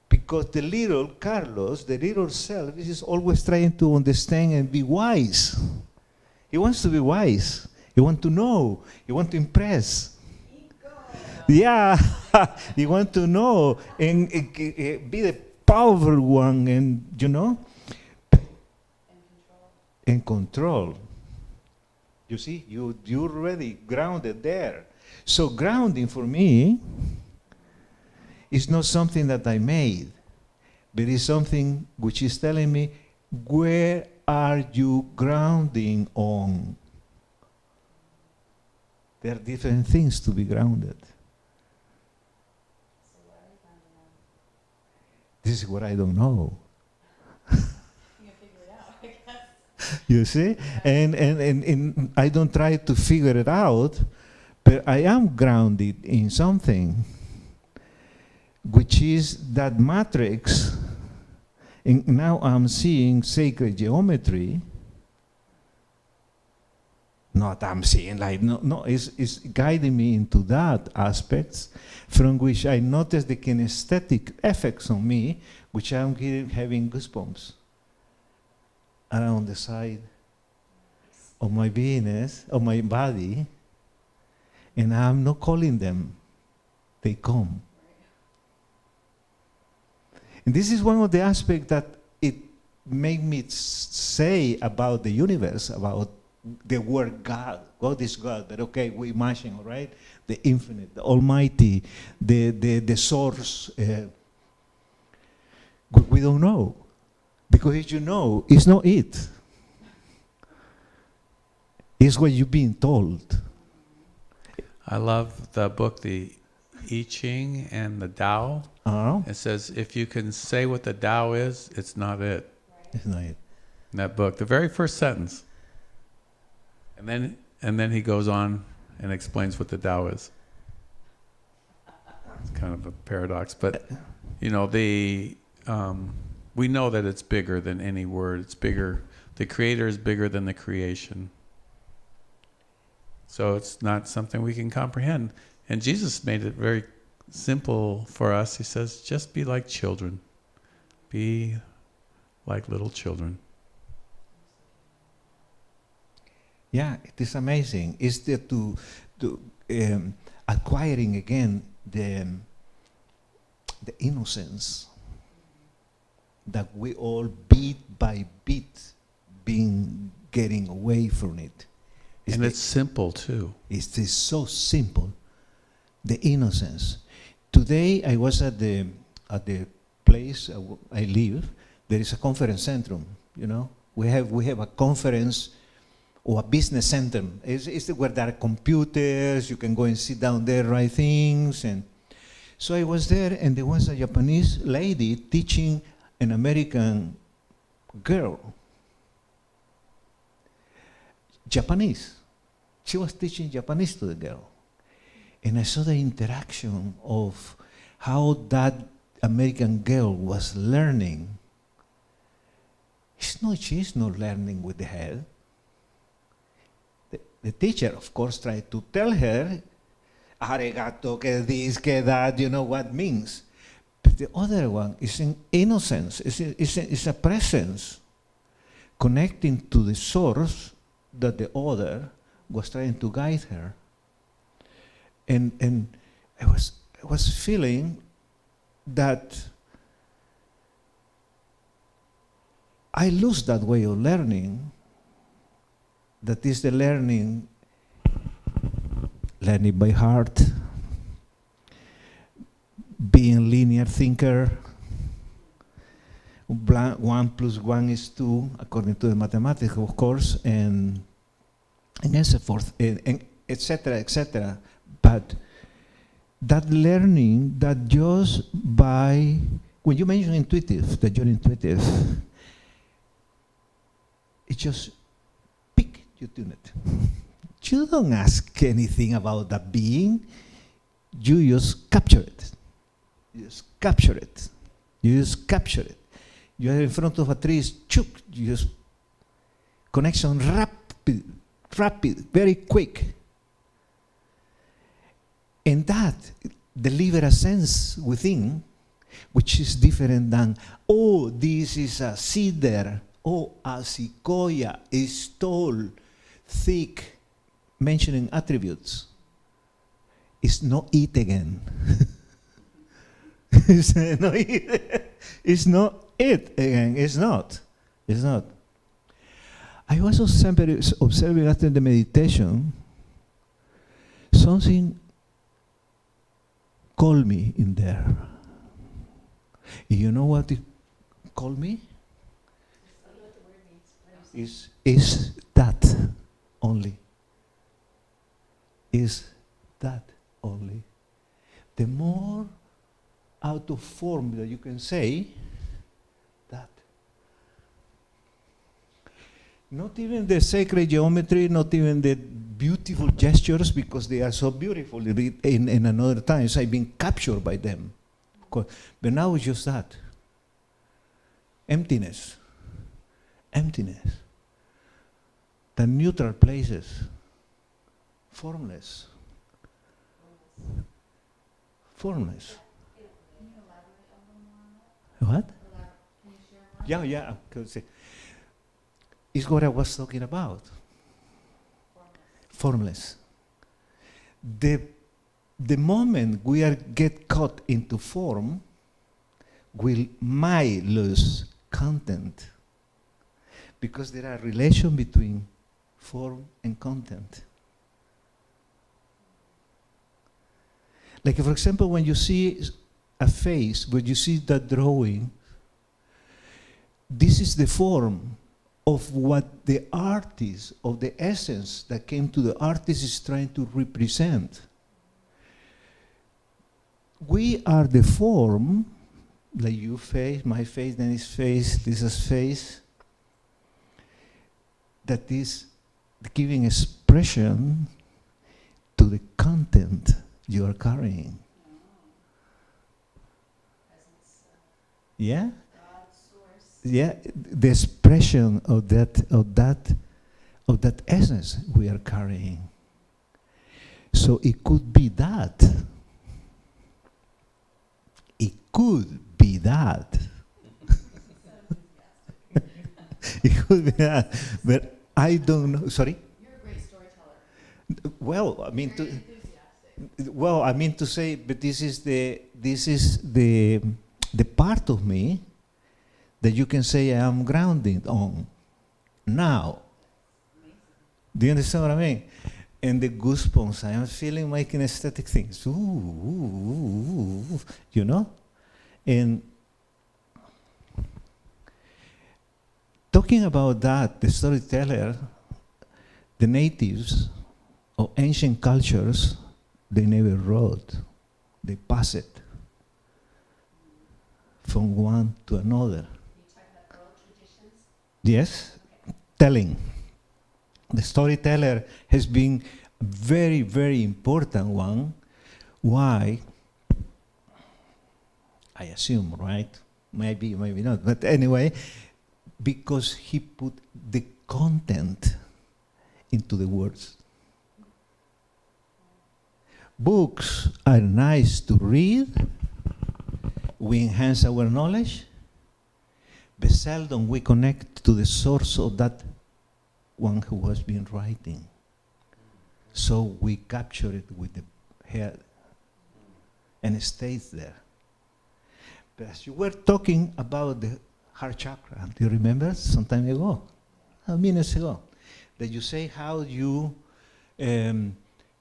because the little Carlos, the little self, is always trying to understand and be wise. He wants to be wise. He wants to know. He wants to impress. Yeah, he wants to know and be the powerful one, and and control. You see, you're already grounded there. So grounding for me is not something that I made, but it's something which is telling me, where are you grounding on? There are different things to be grounded. This is what I don't know. You see? And I don't try to figure it out, but I am grounded in something, which is that matrix. And now I'm seeing sacred geometry. Not I'm seeing like, no, it's guiding me into that aspects from which I notice the kinesthetic effects on me, which I'm having goosebumps around the side of my beingness, of my body, and I'm not calling them, they come. And this is one of the aspects that it made me say about the universe, about the word God. God is God, but okay, we imagine, right? The infinite, the almighty, the source. We don't know. Because if you know, it's not it. It's what you're being told. I love the book, the I Ching and the Tao. It says, if you can say what the Tao is, it's not it. It's not it. In that book, the very first sentence. And then he goes on and explains what the Tao is. It's kind of a paradox, but we know that it's bigger than any word. It's bigger. The Creator is bigger than the creation. So it's not something we can comprehend. And Jesus made it very simple for us. He says, just be like children. Be like little children. Yeah, it is amazing. It's there to acquiring again the innocence that we all bit by bit getting away from it. It's simple too. It's just so simple. The innocence. Today I was at the place I live. There is a conference centrum. We have a conference or a business center. It's where there are computers. You can go and sit down there, write things, and so I was there, and there was a Japanese lady teaching an American girl. Japanese. She was teaching Japanese to the girl. And I saw the interaction of how that American girl was learning. She's not learning with the head. The teacher, of course, tried to tell her, arigato, que this, que that, what means. But the other one is in innocence, it's a presence connecting to the source that the other was trying to guide her. And I was feeling that I lose that way of learning. That is the learning by heart, being linear thinker. 1 + 1 is 2, according to the mathematics, of course, and so forth, and etc., etc. But that learning, that just by, when you mention intuitive, that you're intuitive, it just pick, you tune it. You don't ask anything about that being, you just capture it. You just capture it. You just capture it. You are in front of a tree, you just connection rapid, very quick. And that deliver a sense within, which is different than, oh, this is a cedar, oh, a sequoia, is tall, thick, mentioning attributes. It's not it again. It's not it again. It's not. It's not. I was observing after the meditation, something called me in there. You know what it called me? Is that only. Is that only. The more out of form that you can say, that. Not even the sacred geometry, not even the beautiful gestures, because they are so beautiful in another times. I've been captured by them. But now it's just that. Emptiness. Emptiness. The neutral places. Formless. Formless. What? Yeah. It's what I was talking about. Formless. The moment we get caught into form, we might lose content, because there are relations between form and content. Like, for example, when you see a face, when you see that drawing, this is the form of what the artist, of the essence that came to the artist is trying to represent. We are the form, like your face, my face, Dennis' face, Lisa's face, that is giving expression to the content you are carrying. Yeah? Yeah, the expression of that essence we are carrying. So it could be that. It could be that. It could be that. But I don't know. Sorry? You're a great storyteller. Well, I mean to say, but this is the part of me that you can say I am grounded on now. Do you understand what I mean? And the goosebumps, I am feeling my kinesthetic things. Ooh, you know? And talking about that, the storyteller, the natives of ancient cultures, they never wrote. They pass it from one to another. Yes, telling. The storyteller has been a very, very important one. Why? I assume, right? Maybe, maybe not. But anyway, because he put the content into the words. Books are nice to read. We enhance our knowledge. But seldom we connect to the source of that one who was been writing. So we capture it with the head, and it stays there. But as you were talking about the heart chakra, do you remember some time ago, minutes ago, that you say how you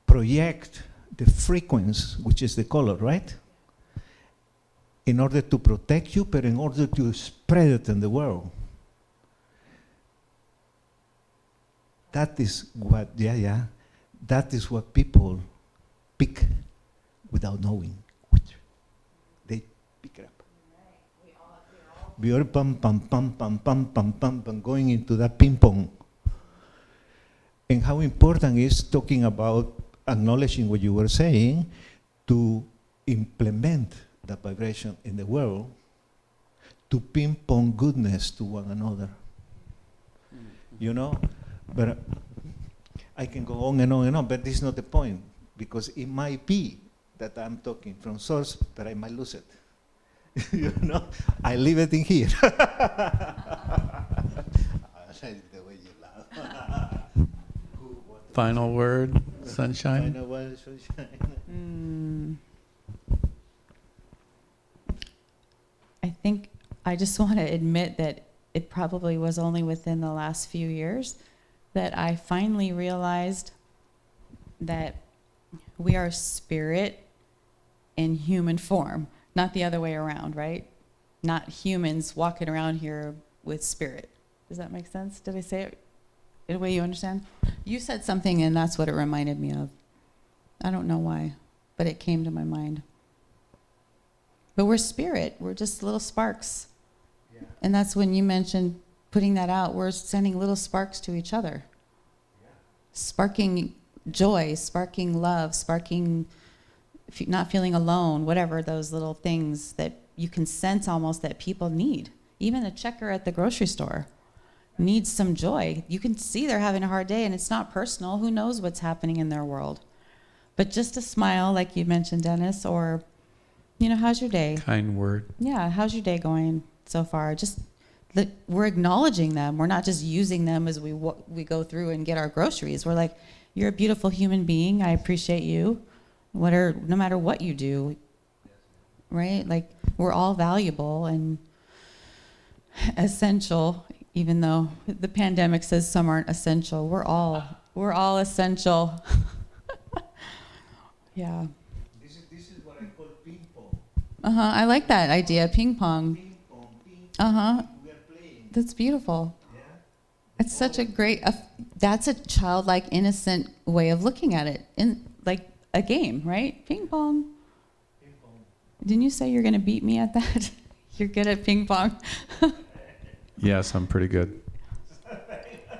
project the frequency, which is the color, right? In order to protect you, but in order to spread it in the world. That is what, that is what people pick without knowing. They pick it up. We are pam, pam, pam, pam, pam, pam, pam, pam, going into that ping pong. And how important is talking about acknowledging what you were saying to implement that vibration in the world, to ping pong goodness to one another. You know? But I can go on and on and on, but this is not the point, because it might be that I'm talking from source, but I might lose it. You know? I leave it in here. I like the way you laugh. Final word, Sunshine? Final word, Sunshine. I think I just want to admit that it probably was only within the last few years that I finally realized that we are spirit in human form, not the other way around, right? Not humans walking around here with spirit. Does that make sense? Did I say it in a way you understand? You said something and that's what it reminded me of. I don't know why, but it came to my mind. But we're spirit. We're just little sparks. Yeah. And that's when you mentioned putting that out. We're sending little sparks to each other. Yeah. Sparking joy, sparking love, sparking not feeling alone, whatever those little things that you can sense almost that people need. Even the checker at the grocery store needs some joy. You can see they're having a hard day and it's not personal. Who knows what's happening in their world? But just a smile, like you mentioned, Dennis, or you know, how's your day? Kind word. Yeah, how's your day going so far? Just we're acknowledging them. We're not just using them as we go through and get our groceries. We're like, you're a beautiful human being. I appreciate you. No matter what you do, right? Like we're all valuable and essential. Even though the pandemic says some aren't essential, we're all essential. Yeah. This is what I call ping pong. I like that idea, ping pong. Ping pong, ping We are playing. That's beautiful. Yeah. It's such a great. That's a childlike, innocent way of looking at it, in like a game, right? Ping pong. Ping pong. Didn't you say you're going to beat me at that? You're good at ping pong. Yes, I'm pretty good.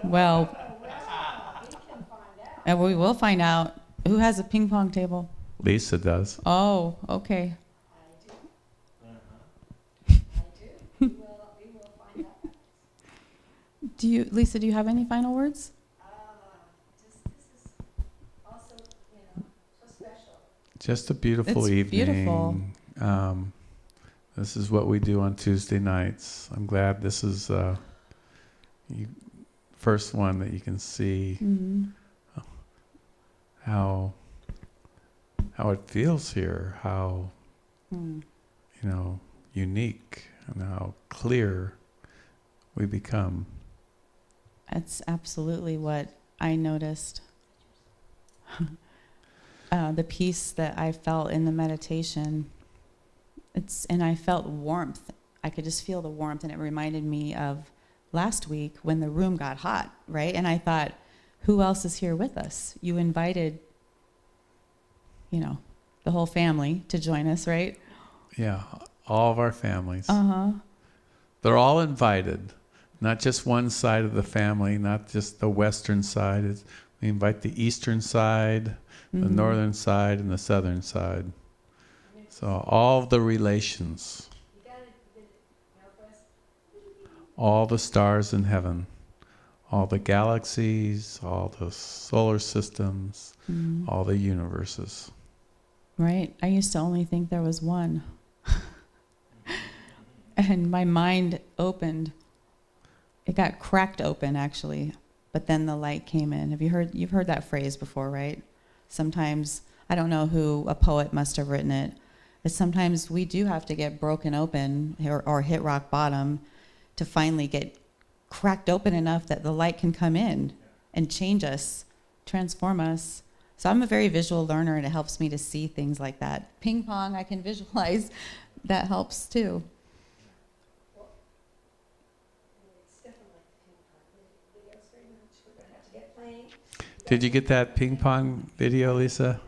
Well, and we will find out who has a ping pong table. Lisa does. Oh, okay. Lisa, do you have any final words? This is also, so special. Just a beautiful It's evening. beautiful. This is what we do on Tuesday nights. I'm glad this is first one that you can see how it feels here, how unique, and how clear we become. That's absolutely what I noticed. The peace that I felt in the meditation, and I felt warmth. I could just feel the warmth, and it reminded me of last week when the room got hot, right? And I thought, who else is here with us? You invited, the whole family to join us, right? Yeah, all of our families. Uh-huh. They're all invited, not just one side of the family, not just the western side. We invite the eastern side, the northern side, and the southern side. So all the relations, all the stars in heaven, all the galaxies, all the solar systems, all the universes. Right. I used to only think there was one. And my mind opened. It got cracked open, actually. but then the light came in. You've heard that phrase before, right? Sometimes, I don't know who, a poet must have written it, but sometimes we do have to get broken open or hit rock bottom to finally get cracked open enough that the light can come in and change us, transform us. So I'm a very visual learner, and it helps me to see things like that. Ping pong, I can visualize. That helps too. Did you get that ping pong video, Lisa?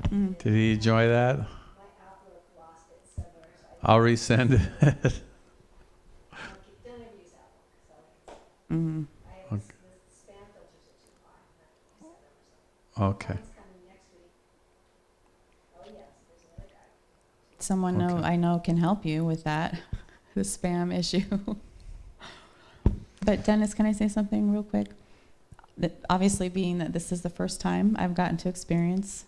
Mm. Did he enjoy that? I'll resend it. Mm. Okay. Someone Okay. I know can help you with that, the spam issue. But Dennis, can I say something real quick? That obviously, being that this is the first time I've gotten to experience,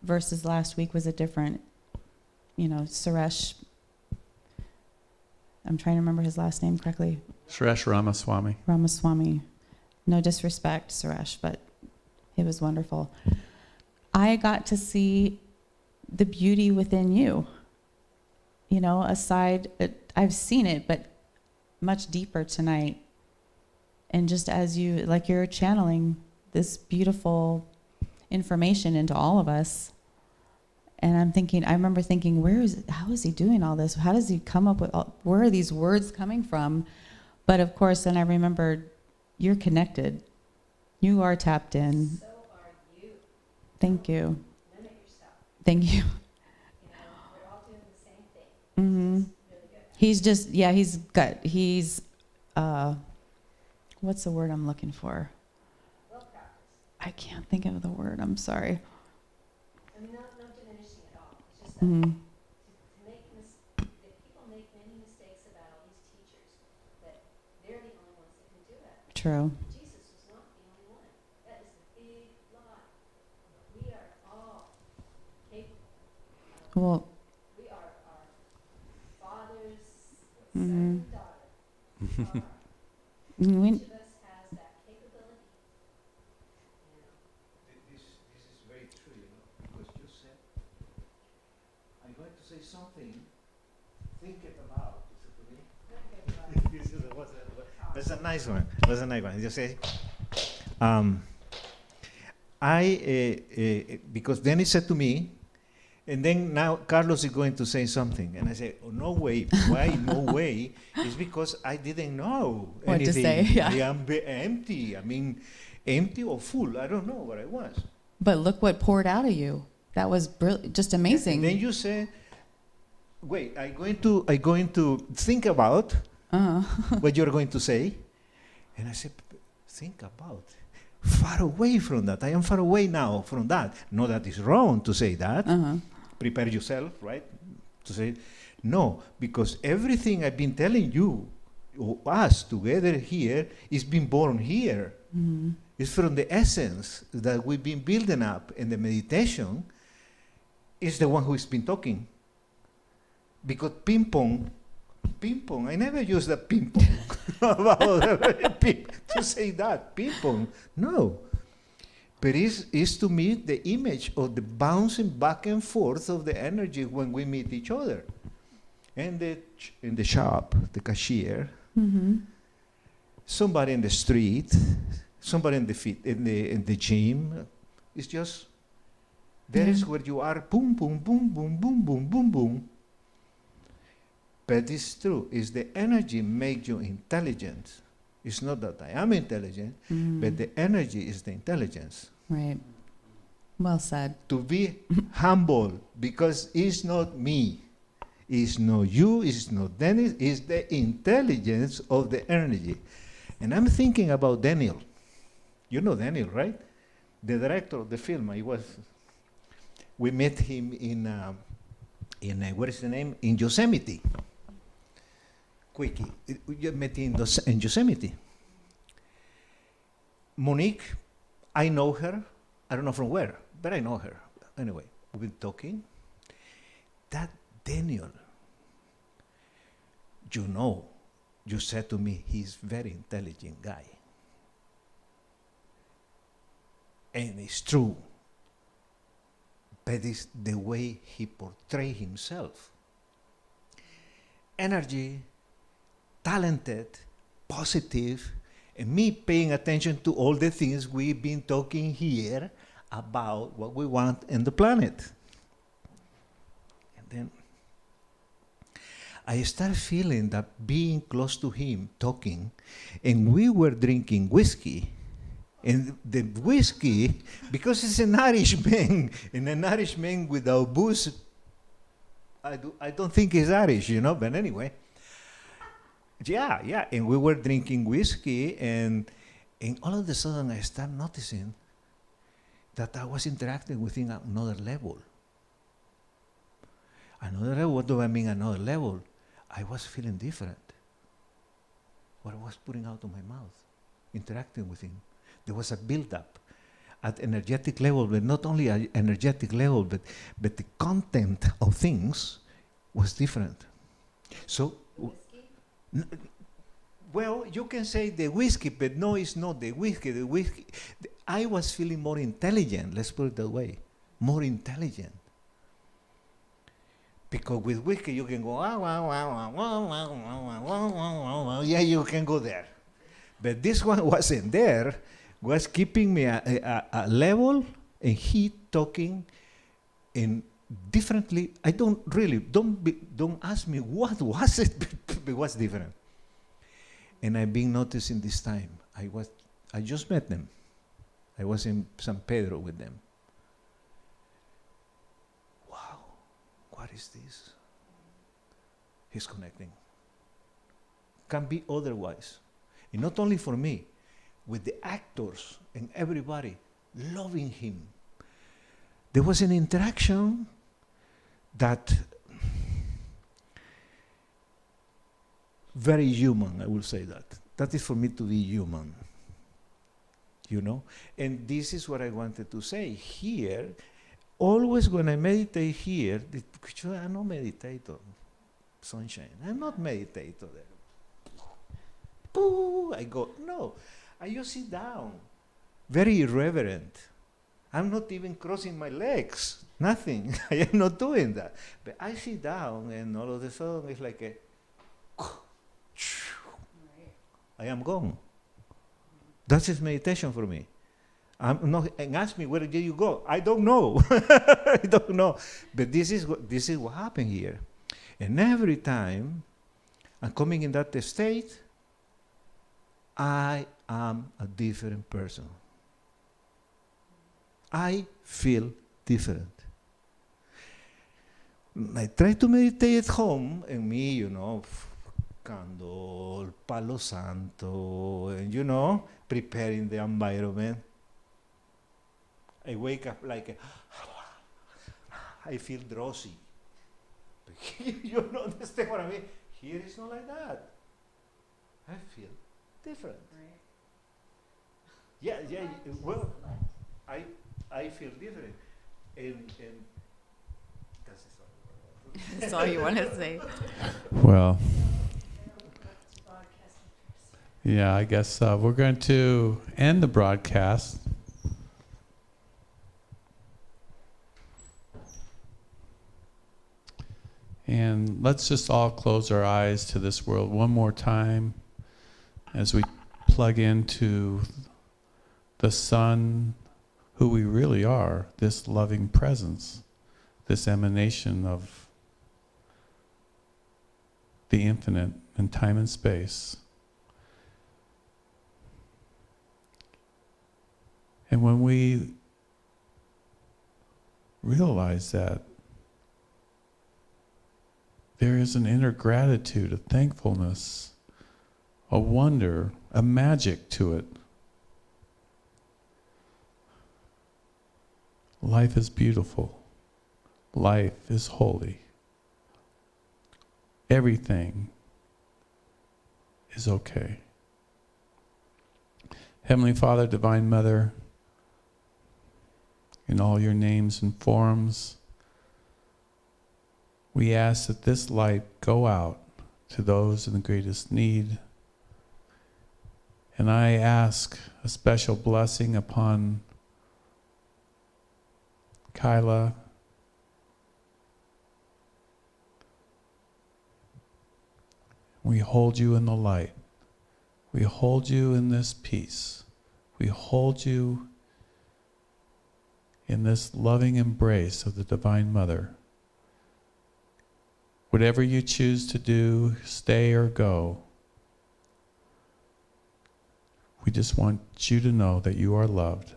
versus last week was a different, Suresh. I'm trying to remember his last name correctly. Suresh Ramaswamy. Ramaswamy. No disrespect, Suresh, but it was wonderful. I got to see the beauty within you. I've seen it, but much deeper tonight. And just as you're channeling this beautiful information into all of us. And I remember thinking, how is he doing all this? How does he come up with, where are these words coming from? But of course, then I remembered, you're connected. You are tapped in. So are you. Thank you. Limit yourself. Thank you. We're all doing the same thing. Mm-hmm. Really good. He's what's the word I'm looking for? Well practiced. I can't think of the word, I'm sorry. I mean, not diminishing at all. It's just that Mm-hmm. if people make many mistakes about all these teachers, that they're the only ones that can do it. True. Jesus was not the only one. That is the big lie. We are all capable. Well, We are our father's Mhm. son and daughter. we, Each of us has that capability. This is very true, because you said, I'm going to say something, think it about. That's a nice one. That's a nice one. You say, because then he said to me, and then now Carlos is going to say something, and I say, oh, no way. Why no way? It's because I didn't know What to anything. say, yeah. I am empty. I mean, empty or full. I don't know what I was. but look what poured out of you. That was just amazing. And then you say, wait, I'm going to think about Uh-huh. what you're going to say. And I said, think about. Far away from that. I am far away now from that. No, that is wrong to say that. Uh-huh. Prepare yourself, right? To say, no, because everything I've been telling you, or us together here, is being born here. Mm-hmm. It's from the essence that we've been building up, and the meditation is the one who's been talking. Because ping pong, I never use the ping pong to say that, ping pong, no. But it's to me the image of the bouncing back and forth of the energy when we meet each other. And in the shop, the cashier, Mm-hmm. somebody in the street, somebody in the gym. It's just there is where you are. Boom, boom, boom, boom, boom, boom, boom, boom. But it's true. It's the energy makes you intelligent. It's not that I am intelligent, Mm-hmm. but the energy is the intelligence. Right. Well said. To be humble, because it's not me. It's not you, it's not Dennis, it's the intelligence of the energy. And I'm thinking about Daniel. You know Daniel, right? The director of the film. We met him in what is the name? In Yosemite. Quickie. We met in Yosemite. Monique, I know her. I don't know from where, but I know her. Anyway, we've been talking. That Daniel, you said to me, he's very intelligent guy. And it's true. But it's the way he portrays himself. Energy, talented, positive, and me paying attention to all the things we've been talking here about what we want in the planet. And then I started feeling that being close to him, talking, and we were drinking whiskey. And the whiskey, because it's an Irishman, and an Irishman without booze, I don't think he's Irish, but anyway. Yeah, and we were drinking whiskey, and all of a sudden I started noticing that I was interacting with him at another level. Another level, what do I mean another level? I was feeling different. What I was putting out of my mouth, interacting with him. There was a build-up at energetic level, but not only an energetic level, but the content of things was different. So, well, you can say the whiskey, but no, it's not the whiskey. I was feeling more intelligent, let's put it that way, more intelligent. Because with whiskey you can go, yeah, you can go there. But this one wasn't there, was keeping me a level, and he talking in differently. I don't ask me what was it, but it was different. And I've been noticing this time. I just met them. I was in San Pedro with them. Wow, what is this? He's connecting. Can be otherwise. And not only for me, with the actors and everybody loving him. There was an interaction that very human, I will say that. That is for me to be human. And this is what I wanted to say. Here, always when I meditate here, I'm not meditator, sunshine. I'm not meditator there. Boo, I go, no. I just sit down, very irreverent. I'm not even crossing my legs, nothing. I am not doing that. But I sit down, and all of a sudden it's like I am gone. That's just meditation for me. I'm not, and ask me, where did you go? I don't know. I don't know. But this is what happened here. And every time I'm coming in that state, I am a different person. I feel different. I try to meditate at home, and me, candle, Palo Santo, and preparing the environment. I wake up like I feel drowsy. You don't understand what I mean? Here it's not like that. I feel different. Right. Yeah. Well, I feel different, and That's all you want to say. Well, yeah, I guess we're going to end the broadcast. And let's just all close our eyes to this world one more time as we plug into the Son, who we really are, this loving presence, this emanation of the infinite in time and space. And when we realize that, there is an inner gratitude, a thankfulness, a wonder, a magic to it. Life is beautiful. Life is holy. Everything is okay. Heavenly Father, Divine Mother, in all your names and forms, we ask that this light go out to those in the greatest need. And I ask a special blessing upon Kyla. We hold you in the light. We hold you in this peace. We hold you in this loving embrace of the Divine Mother. Whatever you choose to do, stay or go, we just want you to know that you are loved.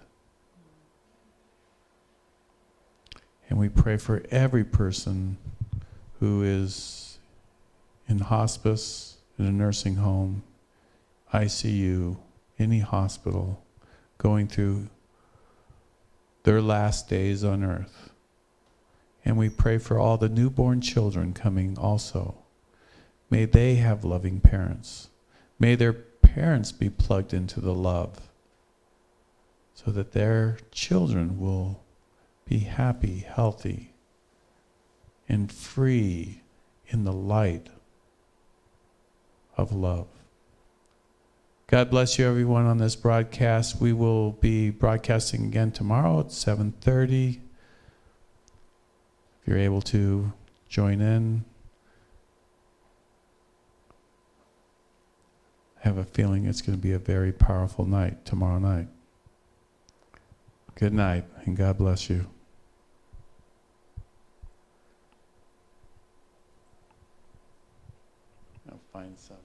And we pray for every person who is in hospice, in a nursing home, ICU, any hospital, going through their last days on earth. And we pray for all the newborn children coming also. May they have loving parents. May their parents be plugged into the love so that their children will be happy, healthy, and free in the light of love. God bless you, everyone, on this broadcast. We will be broadcasting again tomorrow at 7:30. If you're able to join in. I have a feeling it's going to be a very powerful night tomorrow night. Good night, and God bless you. I'll find some.